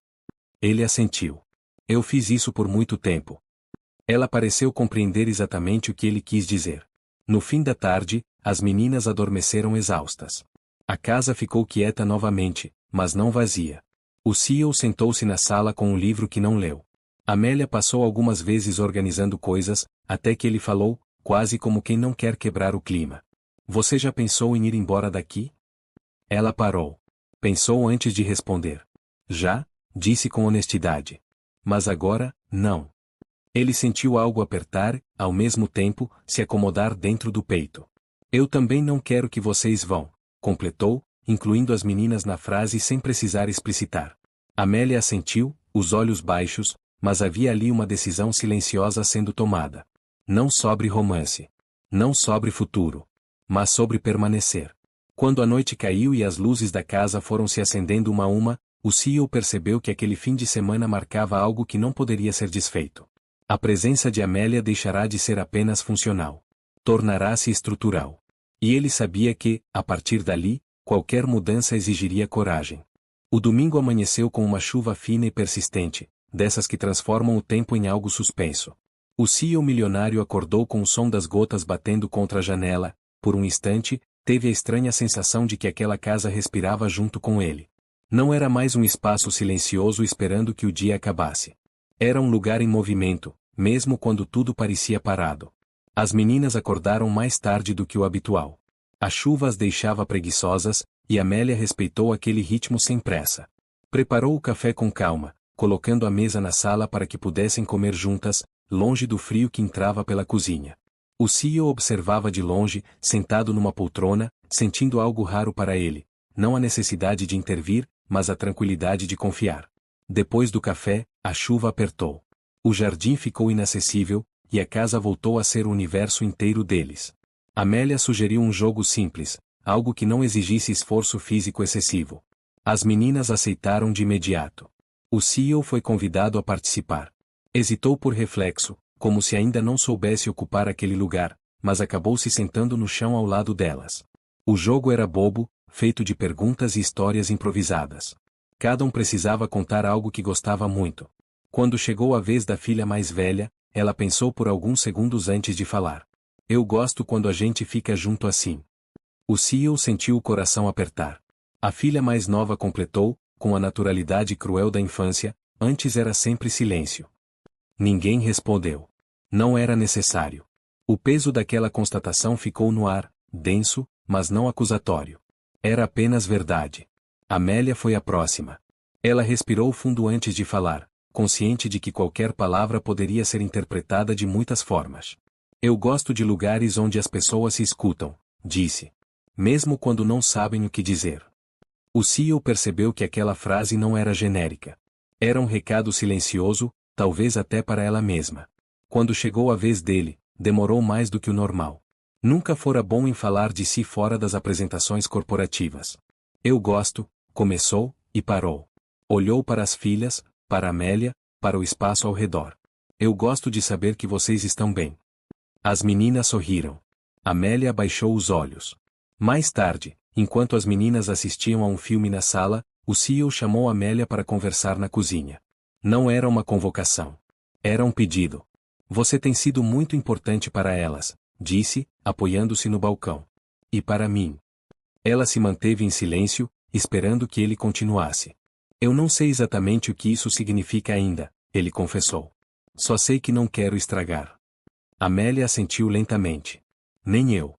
Ele assentiu. Eu fiz isso por muito tempo. Ela pareceu compreender exatamente o que ele quis dizer. No fim da tarde, as meninas adormeceram exaustas. A casa ficou quieta novamente, mas não vazia. O CEO sentou-se na sala com um livro que não leu. Amélia passou algumas vezes organizando coisas, até que ele falou, quase como quem não quer quebrar o clima. Você já pensou em ir embora daqui? Ela parou. Pensou antes de responder. Já, disse com honestidade. Mas agora, não. Ele sentiu algo apertar, ao mesmo tempo, se acomodar dentro do peito. Eu também não quero que vocês vão, completou, incluindo as meninas na frase sem precisar explicitar. Amélia assentiu, os olhos baixos, mas havia ali uma decisão silenciosa sendo tomada. Não sobre romance. Não sobre futuro. Mas sobre permanecer. Quando a noite caiu e as luzes da casa foram se acendendo uma a uma, o CEO percebeu que aquele fim de semana marcava algo que não poderia ser desfeito. A presença de Amélia deixará de ser apenas funcional. Tornará-se estrutural. E ele sabia que, a partir dali, qualquer mudança exigiria coragem. O domingo amanheceu com uma chuva fina e persistente, dessas que transformam o tempo em algo suspenso. O CEO milionário acordou com o som das gotas batendo contra a janela. Por um instante, teve a estranha sensação de que aquela casa respirava junto com ele. Não era mais um espaço silencioso esperando que o dia acabasse. Era um lugar em movimento, mesmo quando tudo parecia parado. As meninas acordaram mais tarde do que o habitual. A chuva as deixava preguiçosas, e Amélia respeitou aquele ritmo sem pressa. Preparou o café com calma, colocando a mesa na sala para que pudessem comer juntas, longe do frio que entrava pela cozinha. O CEO observava de longe, sentado numa poltrona, sentindo algo raro para ele, não a necessidade de intervir, mas a tranquilidade de confiar. Depois do café, a chuva apertou. O jardim ficou inacessível, e a casa voltou a ser o universo inteiro deles. Amélia sugeriu um jogo simples, algo que não exigisse esforço físico excessivo. As meninas aceitaram de imediato. O CEO foi convidado a participar. Hesitou por reflexo, como se ainda não soubesse ocupar aquele lugar, mas acabou se sentando no chão ao lado delas. O jogo era bobo, feito de perguntas e histórias improvisadas. Cada um precisava contar algo que gostava muito. Quando chegou a vez da filha mais velha, ela pensou por alguns segundos antes de falar. Eu gosto quando a gente fica junto assim. O CEO sentiu o coração apertar. A filha mais nova completou, com a naturalidade cruel da infância, antes era sempre silêncio. Ninguém respondeu. Não era necessário. O peso daquela constatação ficou no ar, denso, mas não acusatório. Era apenas verdade. Amélia foi a próxima. Ela respirou fundo antes de falar, consciente de que qualquer palavra poderia ser interpretada de muitas formas. Eu gosto de lugares onde as pessoas se escutam, disse. Mesmo quando não sabem o que dizer. O CEO percebeu que aquela frase não era genérica. Era um recado silencioso, talvez até para ela mesma. Quando chegou a vez dele, demorou mais do que o normal. Nunca fora bom em falar de si fora das apresentações corporativas. Eu gosto, começou, e parou. Olhou para as filhas, para Amélia, para o espaço ao redor. Eu gosto de saber que vocês estão bem. As meninas sorriram. Amélia abaixou os olhos. Mais tarde, enquanto as meninas assistiam a um filme na sala, o CEO chamou Amélia para conversar na cozinha. Não era uma convocação. Era um pedido. Você tem sido muito importante para elas, disse, apoiando-se no balcão. E para mim. Ela se manteve em silêncio, esperando que ele continuasse. Eu não sei exatamente o que isso significa ainda, ele confessou. Só sei que não quero estragar. Amélia assentiu lentamente. Nem eu.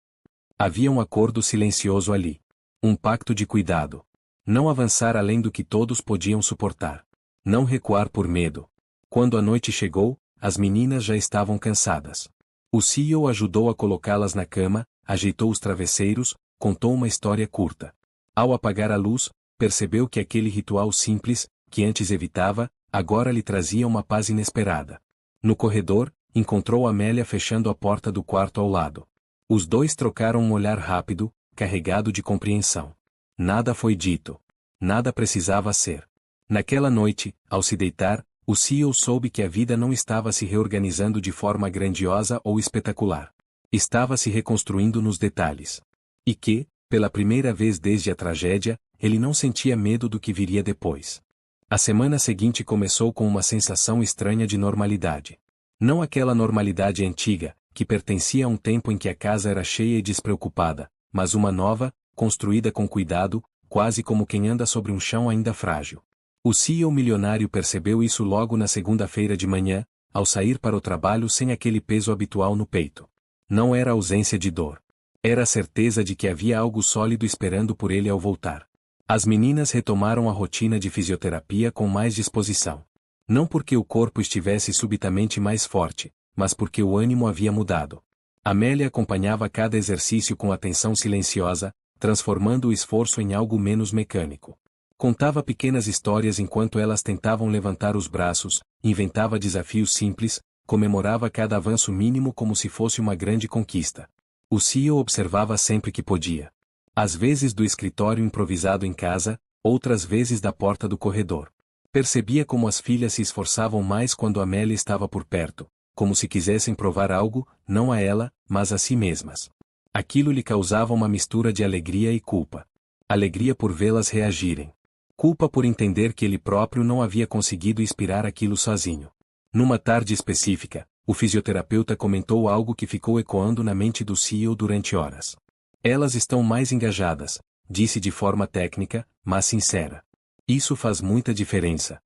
Havia um acordo silencioso ali. Um pacto de cuidado. Não avançar além do que todos podiam suportar. Não recuar por medo. Quando a noite chegou, as meninas já estavam cansadas. O CEO ajudou a colocá-las na cama, ajeitou os travesseiros, contou uma história curta. Ao apagar a luz, percebeu que aquele ritual simples, que antes evitava, agora lhe trazia uma paz inesperada. No corredor, encontrou Amélia fechando a porta do quarto ao lado. Os dois trocaram um olhar rápido, carregado de compreensão. Nada foi dito. Nada precisava ser. Naquela noite, ao se deitar, o CEO soube que a vida não estava se reorganizando de forma grandiosa ou espetacular. Estava se reconstruindo nos detalhes. E que, pela primeira vez desde a tragédia, ele não sentia medo do que viria depois. A semana seguinte começou com uma sensação estranha de normalidade. Não aquela normalidade antiga, que pertencia a um tempo em que a casa era cheia e despreocupada, mas uma nova, construída com cuidado, quase como quem anda sobre um chão ainda frágil. O CEO milionário percebeu isso logo na segunda-feira de manhã, ao sair para o trabalho sem aquele peso habitual no peito. Não era ausência de dor. Era a certeza de que havia algo sólido esperando por ele ao voltar. As meninas retomaram a rotina de fisioterapia com mais disposição. Não porque o corpo estivesse subitamente mais forte, mas porque o ânimo havia mudado. Amélia acompanhava cada exercício com atenção silenciosa, transformando o esforço em algo menos mecânico. Contava pequenas histórias enquanto elas tentavam levantar os braços, inventava desafios simples, comemorava cada avanço mínimo como se fosse uma grande conquista. O CEO observava sempre que podia. Às vezes do escritório improvisado em casa, outras vezes da porta do corredor. Percebia como as filhas se esforçavam mais quando Amélia estava por perto, como se quisessem provar algo, não a ela, mas a si mesmas. Aquilo lhe causava uma mistura de alegria e culpa. Alegria por vê-las reagirem. Culpa por entender que ele próprio não havia conseguido inspirar aquilo sozinho. Numa tarde específica, o fisioterapeuta comentou algo que ficou ecoando na mente do CEO durante horas. Elas estão mais engajadas, disse de forma técnica, mas sincera. Isso faz muita diferença.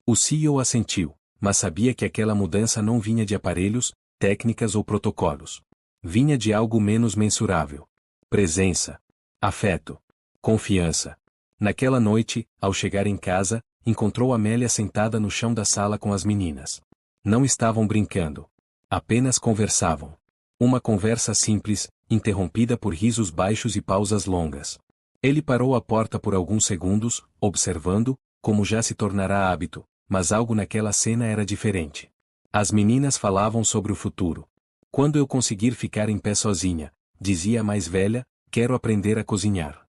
O CEO assentiu, mas sabia que aquela mudança não vinha de aparelhos, técnicas ou protocolos. Vinha de algo menos mensurável. Presença. Afeto. Confiança. Naquela noite, ao chegar em casa, encontrou Amélia sentada no chão da sala com as meninas. Não estavam brincando. Apenas conversavam. Uma conversa simples, interrompida por risos baixos e pausas longas. Ele parou à porta por alguns segundos, observando, como já se tornará hábito, mas algo naquela cena era diferente. As meninas falavam sobre o futuro. Quando eu conseguir ficar em pé sozinha, dizia a mais velha, quero aprender a cozinhar.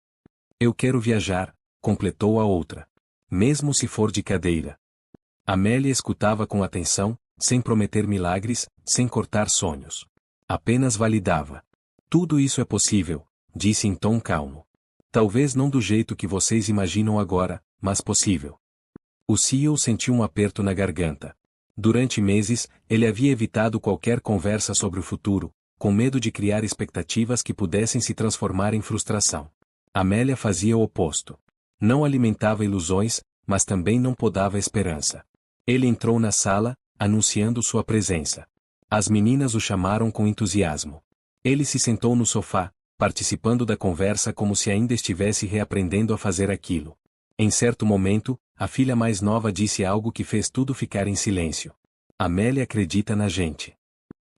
Eu quero viajar, completou a outra. Mesmo se for de cadeira. Amélia escutava com atenção, sem prometer milagres, sem cortar sonhos. Apenas validava. Tudo isso é possível, disse em tom calmo. Talvez não do jeito que vocês imaginam agora, mas possível. O CEO sentiu um aperto na garganta. Durante meses, ele havia evitado qualquer conversa sobre o futuro, com medo de criar expectativas que pudessem se transformar em frustração. Amélia fazia o oposto. Não alimentava ilusões, mas também não podava esperança. Ele entrou na sala, anunciando sua presença. As meninas o chamaram com entusiasmo. Ele se sentou no sofá, participando da conversa como se ainda estivesse reaprendendo a fazer aquilo. Em certo momento, a filha mais nova disse algo que fez tudo ficar em silêncio. Amélia acredita na gente.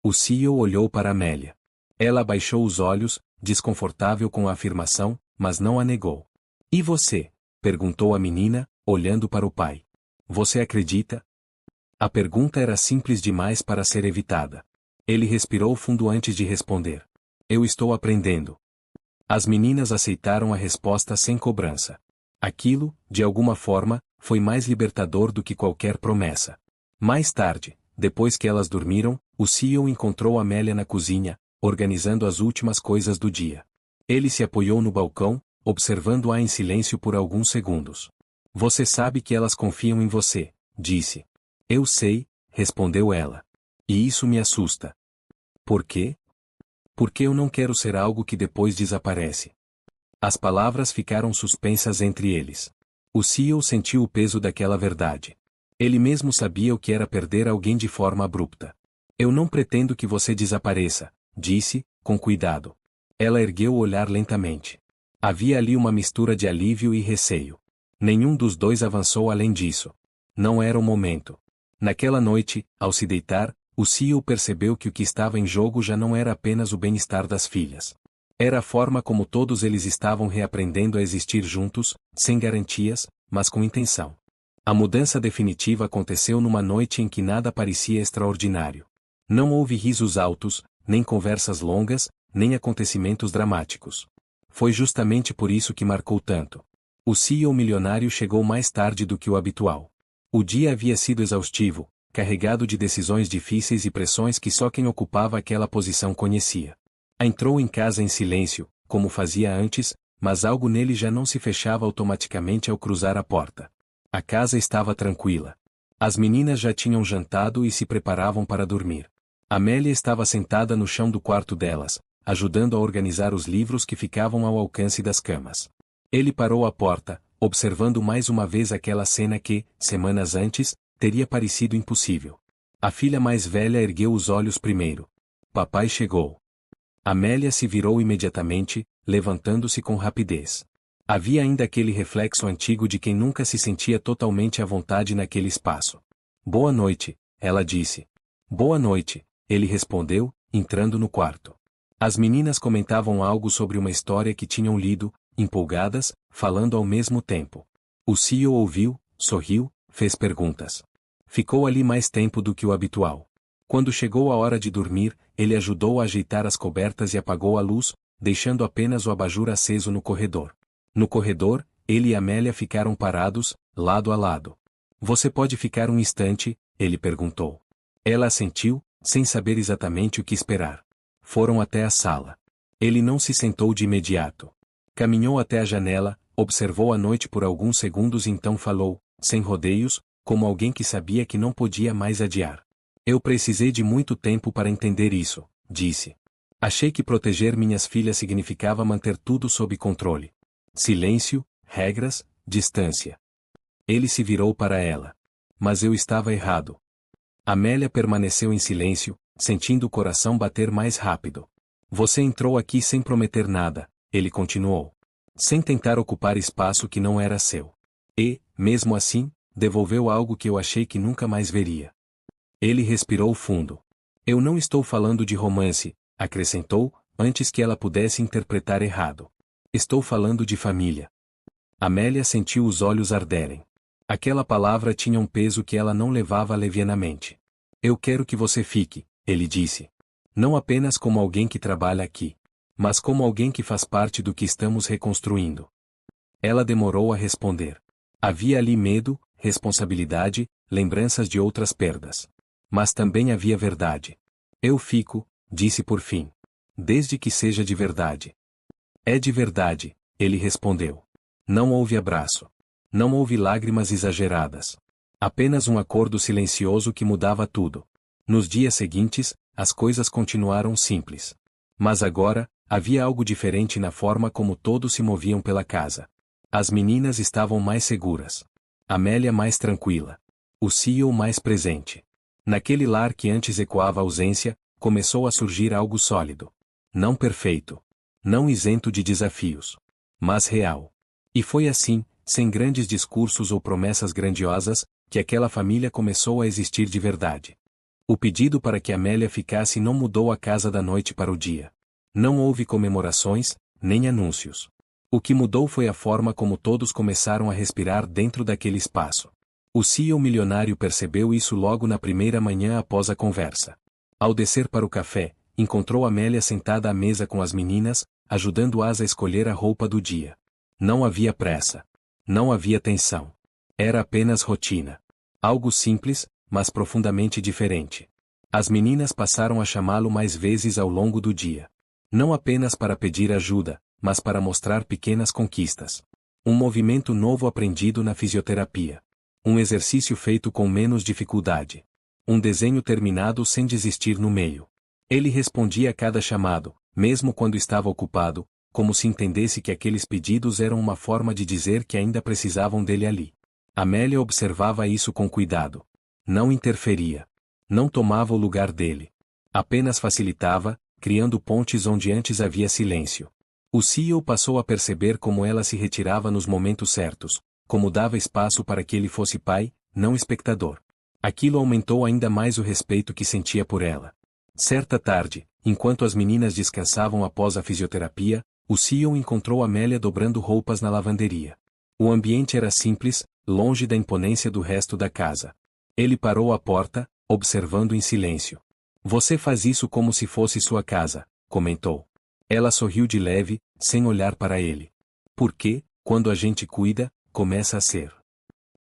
O CEO olhou para Amélia. Ela abaixou os olhos, desconfortável com a afirmação, mas não a negou. E você? Perguntou a menina, olhando para o pai. Você acredita? A pergunta era simples demais para ser evitada. Ele respirou fundo antes de responder. Eu estou aprendendo. As meninas aceitaram a resposta sem cobrança. Aquilo, de alguma forma, foi mais libertador do que qualquer promessa. Mais tarde, depois que elas dormiram, o CEO encontrou Amélia na cozinha, organizando as últimas coisas do dia. Ele se apoiou no balcão, observando-a em silêncio por alguns segundos. Você sabe que elas confiam em você, disse. Eu sei, respondeu ela. E isso me assusta. Por quê? Porque eu não quero ser algo que depois desaparece. As palavras ficaram suspensas entre eles. O CEO sentiu o peso daquela verdade. Ele mesmo sabia o que era perder alguém de forma abrupta. Eu não pretendo que você desapareça, disse, com cuidado. Ela ergueu o olhar lentamente. Havia ali uma mistura de alívio e receio. Nenhum dos dois avançou além disso. Não era o momento. Naquela noite, ao se deitar, o CEO percebeu que o que estava em jogo já não era apenas o bem-estar das filhas. Era a forma como todos eles estavam reaprendendo a existir juntos, sem garantias, mas com intenção. A mudança definitiva aconteceu numa noite em que nada parecia extraordinário. Não houve risos altos, nem conversas longas, nem acontecimentos dramáticos. Foi justamente por isso que marcou tanto. O CEO milionário chegou mais tarde do que o habitual. O dia havia sido exaustivo, carregado de decisões difíceis e pressões que só quem ocupava aquela posição conhecia. Entrou em casa em silêncio, como fazia antes, mas algo nele já não se fechava automaticamente ao cruzar a porta. A casa estava tranquila. As meninas já tinham jantado e se preparavam para dormir. Amélia estava sentada no chão do quarto delas, ajudando a organizar os livros que ficavam ao alcance das camas. Ele parou à porta, observando mais uma vez aquela cena que, semanas antes, teria parecido impossível. A filha mais velha ergueu os olhos primeiro. Papai chegou. Amélia se virou imediatamente, levantando-se com rapidez. Havia ainda aquele reflexo antigo de quem nunca se sentia totalmente à vontade naquele espaço. Boa noite, ela disse. Boa noite, ele respondeu, entrando no quarto. As meninas comentavam algo sobre uma história que tinham lido, empolgadas, falando ao mesmo tempo. O CEO ouviu, sorriu, fez perguntas. Ficou ali mais tempo do que o habitual. Quando chegou a hora de dormir, ele ajudou a ajeitar as cobertas e apagou a luz, deixando apenas o abajur aceso no corredor. No corredor, ele e Amélia ficaram parados, lado a lado. Você pode ficar um instante? Ele perguntou. Ela assentiu, sem saber exatamente o que esperar. Foram até a sala. Ele não se sentou de imediato. Caminhou até a janela, observou a noite por alguns segundos e então falou, sem rodeios, como alguém que sabia que não podia mais adiar. Eu precisei de muito tempo para entender isso, disse. Achei que proteger minhas filhas significava manter tudo sob controle. Silêncio, regras, distância. Ele se virou para ela. Mas eu estava errado. Amélia permaneceu em silêncio, sentindo o coração bater mais rápido. Você entrou aqui sem prometer nada, ele continuou. Sem tentar ocupar espaço que não era seu. E, mesmo assim, devolveu algo que eu achei que nunca mais veria. Ele respirou fundo. Eu não estou falando de romance, acrescentou, antes que ela pudesse interpretar errado. Estou falando de família. Amélia sentiu os olhos arderem. Aquela palavra tinha um peso que ela não levava levianamente. Eu quero que você fique, ele disse. Não apenas como alguém que trabalha aqui, mas como alguém que faz parte do que estamos reconstruindo. Ela demorou a responder. Havia ali medo, responsabilidade, lembranças de outras perdas. Mas também havia verdade. Eu fico, disse por fim. Desde que seja de verdade. É de verdade, ele respondeu. Não houve abraço. Não houve lágrimas exageradas. Apenas um acordo silencioso que mudava tudo. Nos dias seguintes, as coisas continuaram simples. Mas agora, havia algo diferente na forma como todos se moviam pela casa. As meninas estavam mais seguras. Amélia mais tranquila. O CEO mais presente. Naquele lar que antes ecoava a ausência, começou a surgir algo sólido. Não perfeito. Não isento de desafios. Mas real. E foi assim, sem grandes discursos ou promessas grandiosas, que aquela família começou a existir de verdade. O pedido para que Amélia ficasse não mudou a casa da noite para o dia. Não houve comemorações, nem anúncios. O que mudou foi a forma como todos começaram a respirar dentro daquele espaço. O CEO milionário percebeu isso logo na primeira manhã após a conversa. Ao descer para o café, encontrou Amélia sentada à mesa com as meninas, ajudando-as a escolher a roupa do dia. Não havia pressa. Não havia tensão. Era apenas rotina. Algo simples, mas profundamente diferente. As meninas passaram a chamá-lo mais vezes ao longo do dia. Não apenas para pedir ajuda, mas para mostrar pequenas conquistas. Um movimento novo aprendido na fisioterapia. Um exercício feito com menos dificuldade. Um desenho terminado sem desistir no meio. Ele respondia a cada chamado, mesmo quando estava ocupado, como se entendesse que aqueles pedidos eram uma forma de dizer que ainda precisavam dele ali. Amélia observava isso com cuidado. Não interferia. Não tomava o lugar dele. Apenas facilitava, criando pontes onde antes havia silêncio. O CEO passou a perceber como ela se retirava nos momentos certos, como dava espaço para que ele fosse pai, não espectador. Aquilo aumentou ainda mais o respeito que sentia por ela. Certa tarde, enquanto as meninas descansavam após a fisioterapia, o CEO encontrou Amélia dobrando roupas na lavanderia. O ambiente era simples, longe da imponência do resto da casa. Ele parou à porta, observando em silêncio. Você faz isso como se fosse sua casa, comentou. Ela sorriu de leve, sem olhar para ele. Porque, quando a gente cuida, começa a ser.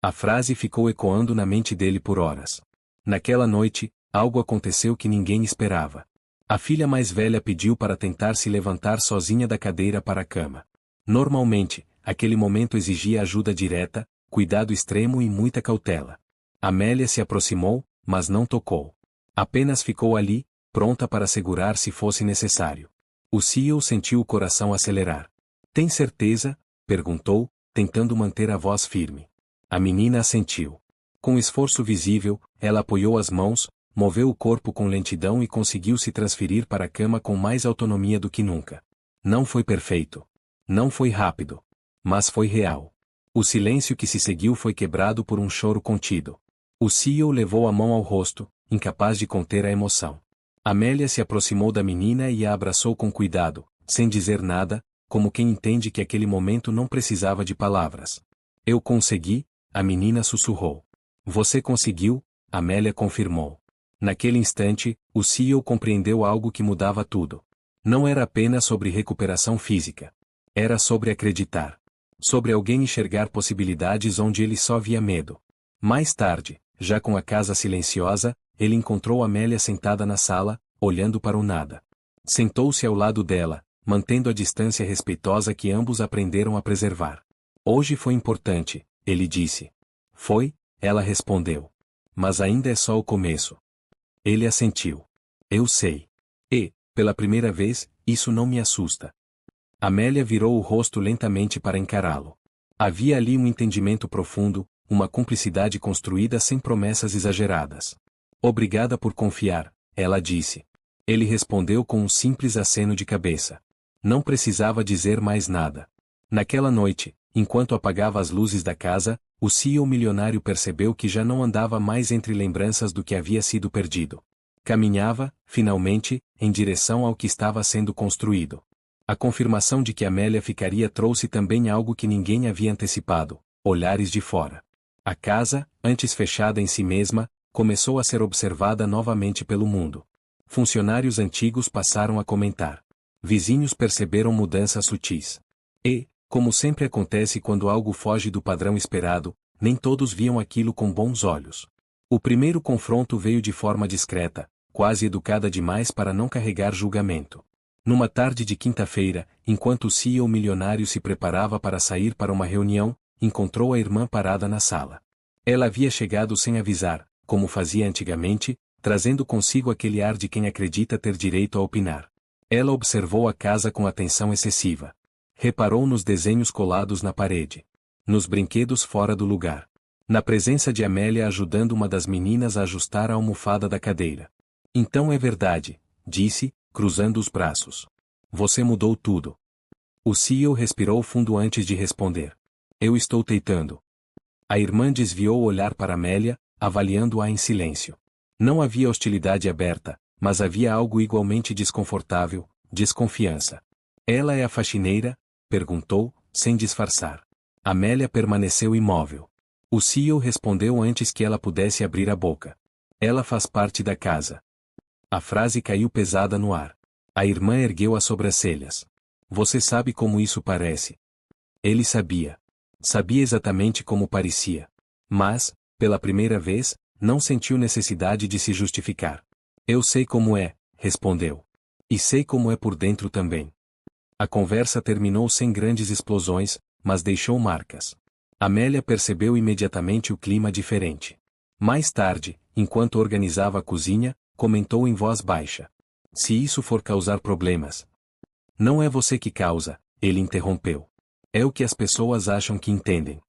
A frase ficou ecoando na mente dele por horas. Naquela noite, algo aconteceu que ninguém esperava. A filha mais velha pediu para tentar se levantar sozinha da cadeira para a cama. Normalmente, aquele momento exigia ajuda direta, cuidado extremo e muita cautela. Amélia se aproximou, mas não tocou. Apenas ficou ali, pronta para segurar se fosse necessário. O CEO sentiu o coração acelerar. Tem certeza? Perguntou, tentando manter a voz firme. A menina assentiu. Com esforço visível, ela apoiou as mãos, moveu o corpo com lentidão e conseguiu se transferir para a cama com mais autonomia do que nunca. Não foi perfeito. Não foi rápido. Mas foi real. O silêncio que se seguiu foi quebrado por um choro contido. O CEO levou a mão ao rosto, incapaz de conter a emoção. Amélia se aproximou da menina e a abraçou com cuidado, sem dizer nada, como quem entende que aquele momento não precisava de palavras. Eu consegui, a menina sussurrou. Você conseguiu, Amélia confirmou. Naquele instante, o CEO compreendeu algo que mudava tudo. Não era apenas sobre recuperação física. Era sobre acreditar. Sobre alguém enxergar possibilidades onde ele só via medo. Mais tarde, já com a casa silenciosa, ele encontrou Amélia sentada na sala, olhando para o nada. Sentou-se ao lado dela, mantendo a distância respeitosa que ambos aprenderam a preservar. Hoje foi importante, ele disse. Foi, ela respondeu. Mas ainda é só o começo. Ele assentiu. Eu sei. E, pela primeira vez, isso não me assusta. Amélia virou o rosto lentamente para encará-lo. Havia ali um entendimento profundo, uma cumplicidade construída sem promessas exageradas. Obrigada por confiar, ela disse. Ele respondeu com um simples aceno de cabeça. Não precisava dizer mais nada. Naquela noite, enquanto apagava as luzes da casa, o CEO milionário percebeu que já não andava mais entre lembranças do que havia sido perdido. Caminhava, finalmente, em direção ao que estava sendo construído. A confirmação de que Amélia ficaria trouxe também algo que ninguém havia antecipado: olhares de fora. A casa, antes fechada em si mesma, começou a ser observada novamente pelo mundo. Funcionários antigos passaram a comentar. Vizinhos perceberam mudanças sutis. E, como sempre acontece quando algo foge do padrão esperado, nem todos viam aquilo com bons olhos. O primeiro confronto veio de forma discreta, quase educada demais para não carregar julgamento. Numa tarde de quinta-feira, enquanto o CEO milionário se preparava para sair para uma reunião, encontrou a irmã parada na sala. Ela havia chegado sem avisar, como fazia antigamente, trazendo consigo aquele ar de quem acredita ter direito a opinar. Ela observou a casa com atenção excessiva. Reparou nos desenhos colados na parede. Nos brinquedos fora do lugar. Na presença de Amélia ajudando uma das meninas a ajustar a almofada da cadeira. Então é verdade, disse, cruzando os braços. Você mudou tudo. O CEO respirou fundo antes de responder. Eu estou tentando. A irmã desviou o olhar para Amélia, avaliando-a em silêncio. Não havia hostilidade aberta, mas havia algo igualmente desconfortável, desconfiança. Ela é a faxineira? Perguntou, sem disfarçar. Amélia permaneceu imóvel. O CEO respondeu antes que ela pudesse abrir a boca. Ela faz parte da casa. A frase caiu pesada no ar. A irmã ergueu as sobrancelhas. Você sabe como isso parece? Ele sabia. Sabia exatamente como parecia. Mas, pela primeira vez, não sentiu necessidade de se justificar. Eu sei como é, respondeu. E sei como é por dentro também. A conversa terminou sem grandes explosões, mas deixou marcas. Amélia percebeu imediatamente o clima diferente. Mais tarde, enquanto organizava a cozinha, comentou em voz baixa. Se isso for causar problemas. Não é você que causa, ele interrompeu. É o que as pessoas acham que entendem.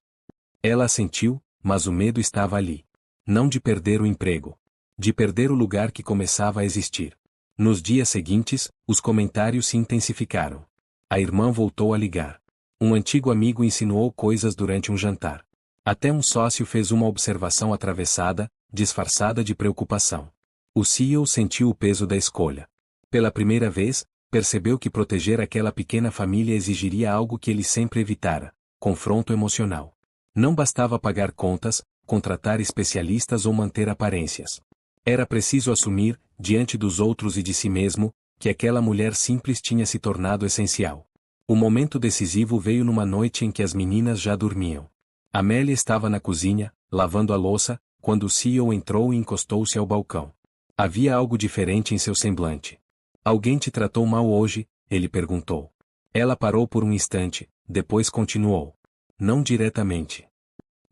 Ela assentiu, mas o medo estava ali. Não de perder o emprego. De perder o lugar que começava a existir. Nos dias seguintes, os comentários se intensificaram. A irmã voltou a ligar. Um antigo amigo insinuou coisas durante um jantar. Até um sócio fez uma observação atravessada, disfarçada de preocupação. O CEO sentiu o peso da escolha. Pela primeira vez, percebeu que proteger aquela pequena família exigiria algo que ele sempre evitara: confronto emocional. Não bastava pagar contas, contratar especialistas ou manter aparências. Era preciso assumir, diante dos outros e de si mesmo, que aquela mulher simples tinha se tornado essencial. O momento decisivo veio numa noite em que as meninas já dormiam. Amélia estava na cozinha, lavando a louça, quando o CEO entrou e encostou-se ao balcão. Havia algo diferente em seu semblante. Alguém te tratou mal hoje? Ele perguntou. Ela parou por um instante, depois continuou. Não diretamente.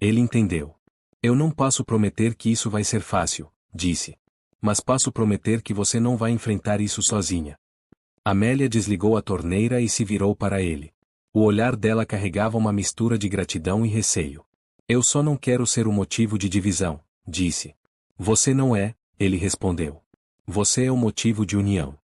Ele entendeu. Eu não posso prometer que isso vai ser fácil, disse. Mas posso prometer que você não vai enfrentar isso sozinha. Amélia desligou a torneira e se virou para ele. O olhar dela carregava uma mistura de gratidão e receio. Eu só não quero ser o motivo de divisão, disse. Você não é, ele respondeu. Você é o motivo de união.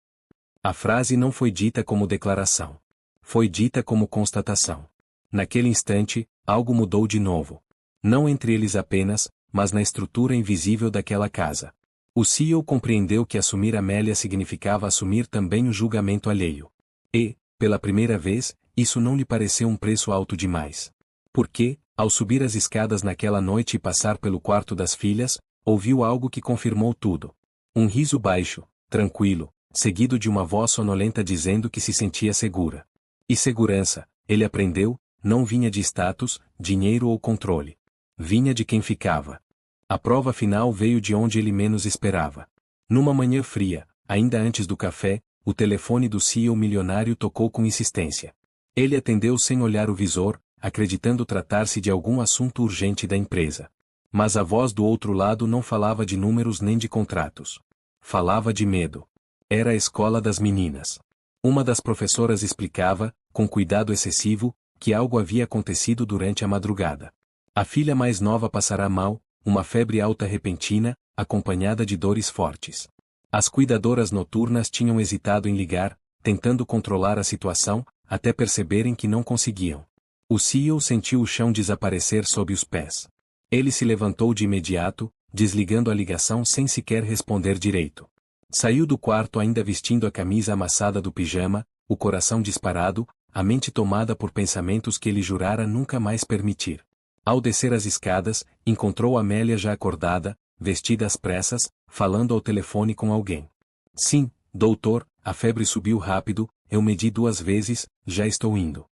A frase não foi dita como declaração. Foi dita como constatação. Naquele instante, algo mudou de novo. Não entre eles apenas, mas na estrutura invisível daquela casa. O CEO compreendeu que assumir Amélia significava assumir também o julgamento alheio. E, pela primeira vez, isso não lhe pareceu um preço alto demais. Porque, ao subir as escadas naquela noite e passar pelo quarto das filhas, ouviu algo que confirmou tudo. Um riso baixo, tranquilo, seguido de uma voz sonolenta dizendo que se sentia segura. E segurança, ele aprendeu, não vinha de status, dinheiro ou controle. Vinha de quem ficava. A prova final veio de onde ele menos esperava. Numa manhã fria, ainda antes do café, o telefone do CEO milionário tocou com insistência. Ele atendeu sem olhar o visor, acreditando tratar-se de algum assunto urgente da empresa. Mas a voz do outro lado não falava de números nem de contratos. Falava de medo. Era a escola das meninas. Uma das professoras explicava, com cuidado excessivo, que algo havia acontecido durante a madrugada. A filha mais nova passará mal, uma febre alta repentina, acompanhada de dores fortes. As cuidadoras noturnas tinham hesitado em ligar, tentando controlar a situação, até perceberem que não conseguiam. O CEO sentiu o chão desaparecer sob os pés. Ele se levantou de imediato, desligando a ligação sem sequer responder direito. Saiu do quarto ainda vestindo a camisa amassada do pijama, o coração disparado, a mente tomada por pensamentos que ele jurara nunca mais permitir. Ao descer as escadas, encontrou Amélia já acordada, vestida às pressas, falando ao telefone com alguém. Sim, doutor, a febre subiu rápido, eu medi 2 vezes, já estou indo.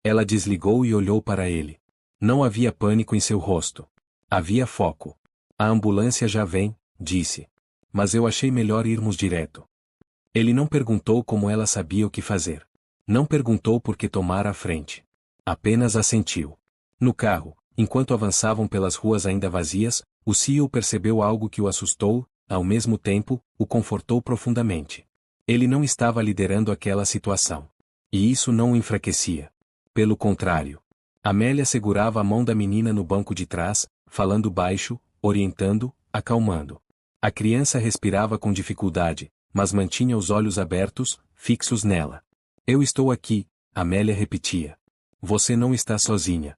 Ela desligou e olhou para ele. Não havia pânico em seu rosto. Havia foco. A ambulância já vem, disse. Mas eu achei melhor irmos direto. Ele não perguntou como ela sabia o que fazer. Não perguntou por que tomara a frente. Apenas assentiu. No carro, enquanto avançavam pelas ruas ainda vazias, o CEO percebeu algo que o assustou, ao mesmo tempo, o confortou profundamente. Ele não estava liderando aquela situação. E isso não o enfraquecia. Pelo contrário. Amélia segurava a mão da menina no banco de trás, falando baixo, orientando, acalmando. A criança respirava com dificuldade, mas mantinha os olhos abertos, fixos nela. Eu estou aqui, Amélia repetia. Você não está sozinha.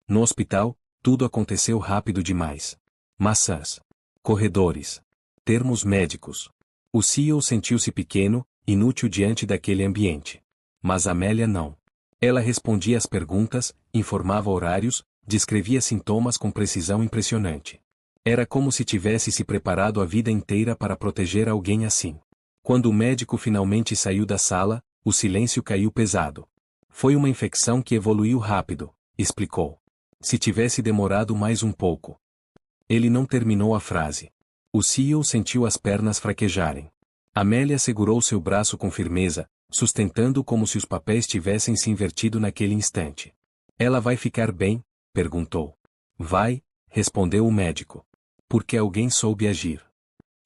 No hospital, tudo aconteceu rápido demais. Maçãs. Corredores. Termos médicos. O CEO sentiu-se pequeno, inútil diante daquele ambiente. Mas Amélia não. Ela respondia às perguntas, informava horários, descrevia sintomas com precisão impressionante. Era como se tivesse se preparado a vida inteira para proteger alguém assim. Quando o médico finalmente saiu da sala, o silêncio caiu pesado. Foi uma infecção que evoluiu rápido, explicou. Se tivesse demorado mais um pouco. Ele não terminou a frase. O CEO sentiu as pernas fraquejarem. Amélia segurou seu braço com firmeza, sustentando como se os papéis tivessem se invertido naquele instante. Ela vai ficar bem? Perguntou. Vai, respondeu o médico. Porque alguém soube agir.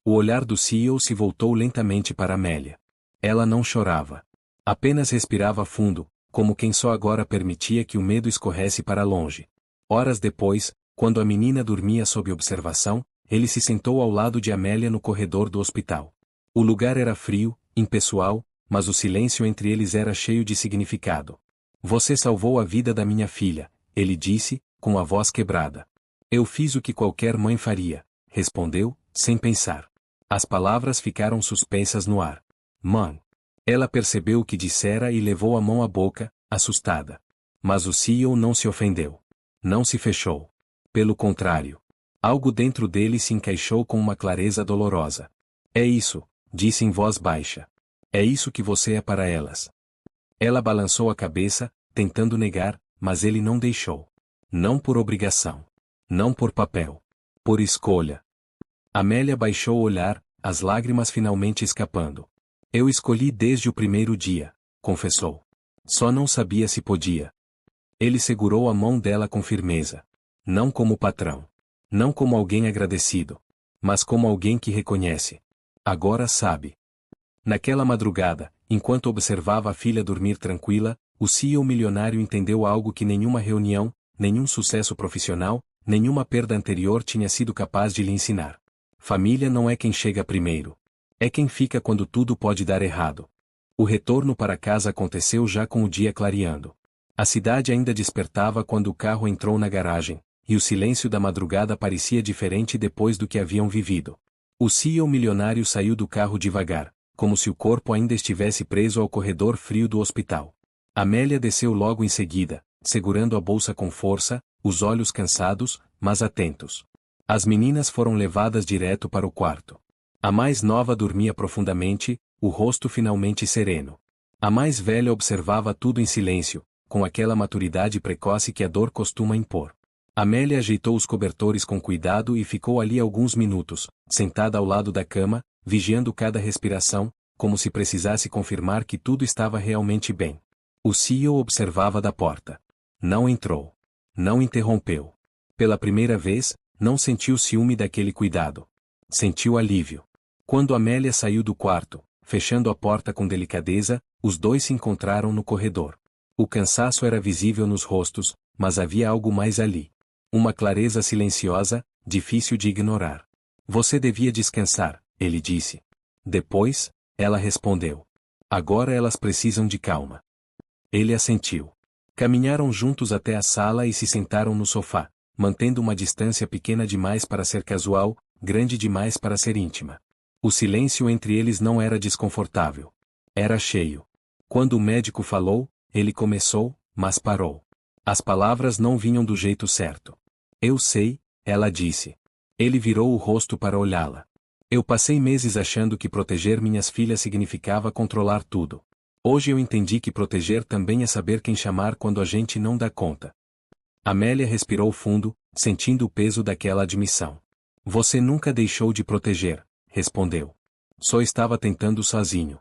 O olhar do CEO se voltou lentamente para Amélia. Ela não chorava. Apenas respirava fundo, como quem só agora permitia que o medo escorresse para longe. Horas depois, quando a menina dormia sob observação, ele se sentou ao lado de Amélia no corredor do hospital. O lugar era frio, impessoal, mas o silêncio entre eles era cheio de significado. Você salvou a vida da minha filha, ele disse, com a voz quebrada. Eu fiz o que qualquer mãe faria, respondeu, sem pensar. As palavras ficaram suspensas no ar. Mãe. Ela percebeu o que dissera e levou a mão à boca, assustada. Mas o CEO não se ofendeu. Não se fechou. Pelo contrário. Algo dentro dele se encaixou com uma clareza dolorosa. É isso, disse em voz baixa. É isso que você é para elas. Ela balançou a cabeça, tentando negar, mas ele não deixou. Não por obrigação. Não por papel. Por escolha. Amélia baixou o olhar, as lágrimas finalmente escapando. Eu escolhi desde o primeiro dia, confessou. Só não sabia se podia. Ele segurou a mão dela com firmeza. Não como patrão. Não como alguém agradecido. Mas como alguém que reconhece. Agora sabe. Naquela madrugada, enquanto observava a filha dormir tranquila, o CEO milionário entendeu algo que nenhuma reunião, nenhum sucesso profissional, nenhuma perda anterior tinha sido capaz de lhe ensinar. Família não é quem chega primeiro. É quem fica quando tudo pode dar errado. O retorno para casa aconteceu já com o dia clareando. A cidade ainda despertava quando o carro entrou na garagem, e o silêncio da madrugada parecia diferente depois do que haviam vivido. O CEO milionário saiu do carro devagar, como se o corpo ainda estivesse preso ao corredor frio do hospital. Amélia desceu logo em seguida, segurando a bolsa com força, os olhos cansados, mas atentos. As meninas foram levadas direto para o quarto. A mais nova dormia profundamente, o rosto finalmente sereno. A mais velha observava tudo em silêncio, com aquela maturidade precoce que a dor costuma impor. Amélia ajeitou os cobertores com cuidado e ficou ali alguns minutos, sentada ao lado da cama, vigiando cada respiração, como se precisasse confirmar que tudo estava realmente bem. O CEO observava da porta. Não entrou. Não interrompeu. Pela primeira vez, não sentiu ciúme daquele cuidado. Sentiu alívio. Quando Amélia saiu do quarto, fechando a porta com delicadeza, os dois se encontraram no corredor. O cansaço era visível nos rostos, mas havia algo mais ali. Uma clareza silenciosa, difícil de ignorar. Você devia descansar, ele disse. Depois, ela respondeu. Agora elas precisam de calma. Ele assentiu. Caminharam juntos até a sala e se sentaram no sofá, mantendo uma distância pequena demais para ser casual, grande demais para ser íntima. O silêncio entre eles não era desconfortável. Era cheio. Quando o médico falou, ele começou, mas parou. As palavras não vinham do jeito certo. Eu sei, ela disse. Ele virou o rosto para olhá-la. Eu passei meses achando que proteger minhas filhas significava controlar tudo. Hoje eu entendi que proteger também é saber quem chamar quando a gente não dá conta. Amélia respirou fundo, sentindo o peso daquela admissão. Você nunca deixou de proteger, respondeu. Só estava tentando sozinho.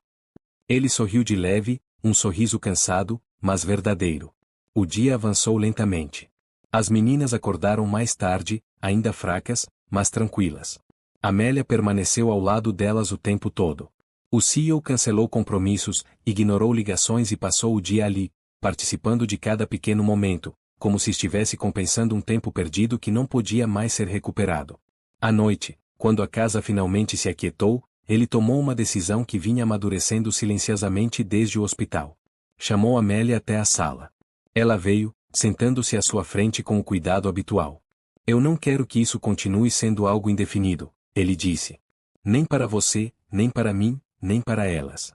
Ele sorriu de leve, um sorriso cansado, mas verdadeiro. O dia avançou lentamente. As meninas acordaram mais tarde, ainda fracas, mas tranquilas. Amélia permaneceu ao lado delas o tempo todo. O CEO cancelou compromissos, ignorou ligações e passou o dia ali, participando de cada pequeno momento, como se estivesse compensando um tempo perdido que não podia mais ser recuperado. À noite, quando a casa finalmente se aquietou, ele tomou uma decisão que vinha amadurecendo silenciosamente desde o hospital. Chamou Amélia até a sala. Ela veio, sentando-se à sua frente com o cuidado habitual. Eu não quero que isso continue sendo algo indefinido, ele disse. Nem para você, nem para mim, nem para elas.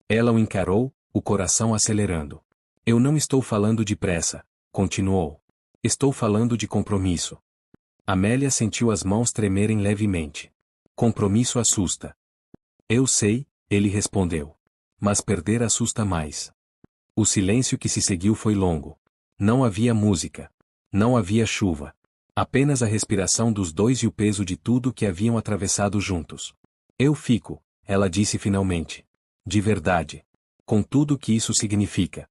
Ela o encarou, o coração acelerando. Eu não estou falando de pressa, continuou. Estou falando de compromisso. Amélia sentiu as mãos tremerem levemente. Compromisso assusta. Eu sei, ele respondeu. Mas perder assusta mais. O silêncio que se seguiu foi longo. Não havia música. Não havia chuva. Apenas a respiração dos dois e o peso de tudo que haviam atravessado juntos. Eu fico, ela disse finalmente. De verdade. Com tudo o que isso significa.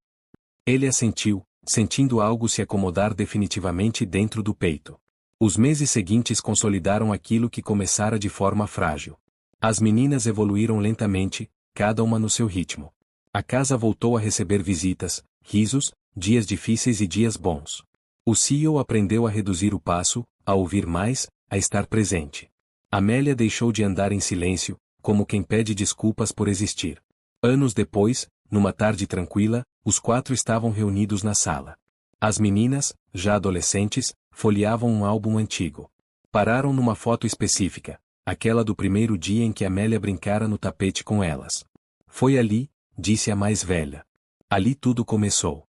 Ele assentiu, sentindo algo se acomodar definitivamente dentro do peito. Os meses seguintes consolidaram aquilo que começara de forma frágil. As meninas evoluíram lentamente, cada uma no seu ritmo. A casa voltou a receber visitas, risos, dias difíceis e dias bons. O CEO aprendeu a reduzir o passo, a ouvir mais, a estar presente. Amélia deixou de andar em silêncio, como quem pede desculpas por existir. Anos depois, numa tarde tranquila, os quatro estavam reunidos na sala. As meninas, já adolescentes, folheavam um álbum antigo. Pararam numa foto específica, aquela do primeiro dia em que Amélia brincara no tapete com elas. Foi ali, disse a mais velha. Ali tudo começou.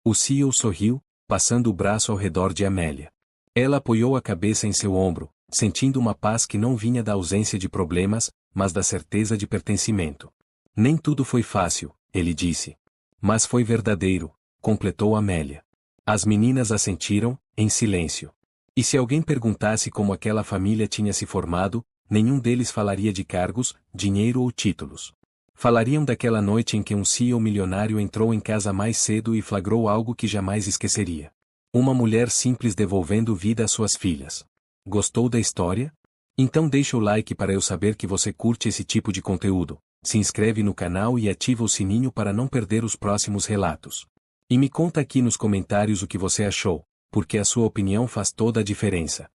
O CEO sorriu, passando o braço ao redor de Amélia. Ela apoiou a cabeça em seu ombro, sentindo uma paz que não vinha da ausência de problemas, mas da certeza de pertencimento. Nem tudo foi fácil, ele disse. Mas foi verdadeiro, completou Amélia. As meninas assentiram, em silêncio. E se alguém perguntasse como aquela família tinha se formado, nenhum deles falaria de cargos, dinheiro ou títulos. Falariam daquela noite em que um CEO milionário entrou em casa mais cedo e flagrou algo que jamais esqueceria. Uma mulher simples devolvendo vida às suas filhas. Gostou da história? Então deixa o like para eu saber que você curte esse tipo de conteúdo, se inscreve no canal e ativa o sininho para não perder os próximos relatos. E me conta aqui nos comentários o que você achou, porque a sua opinião faz toda a diferença.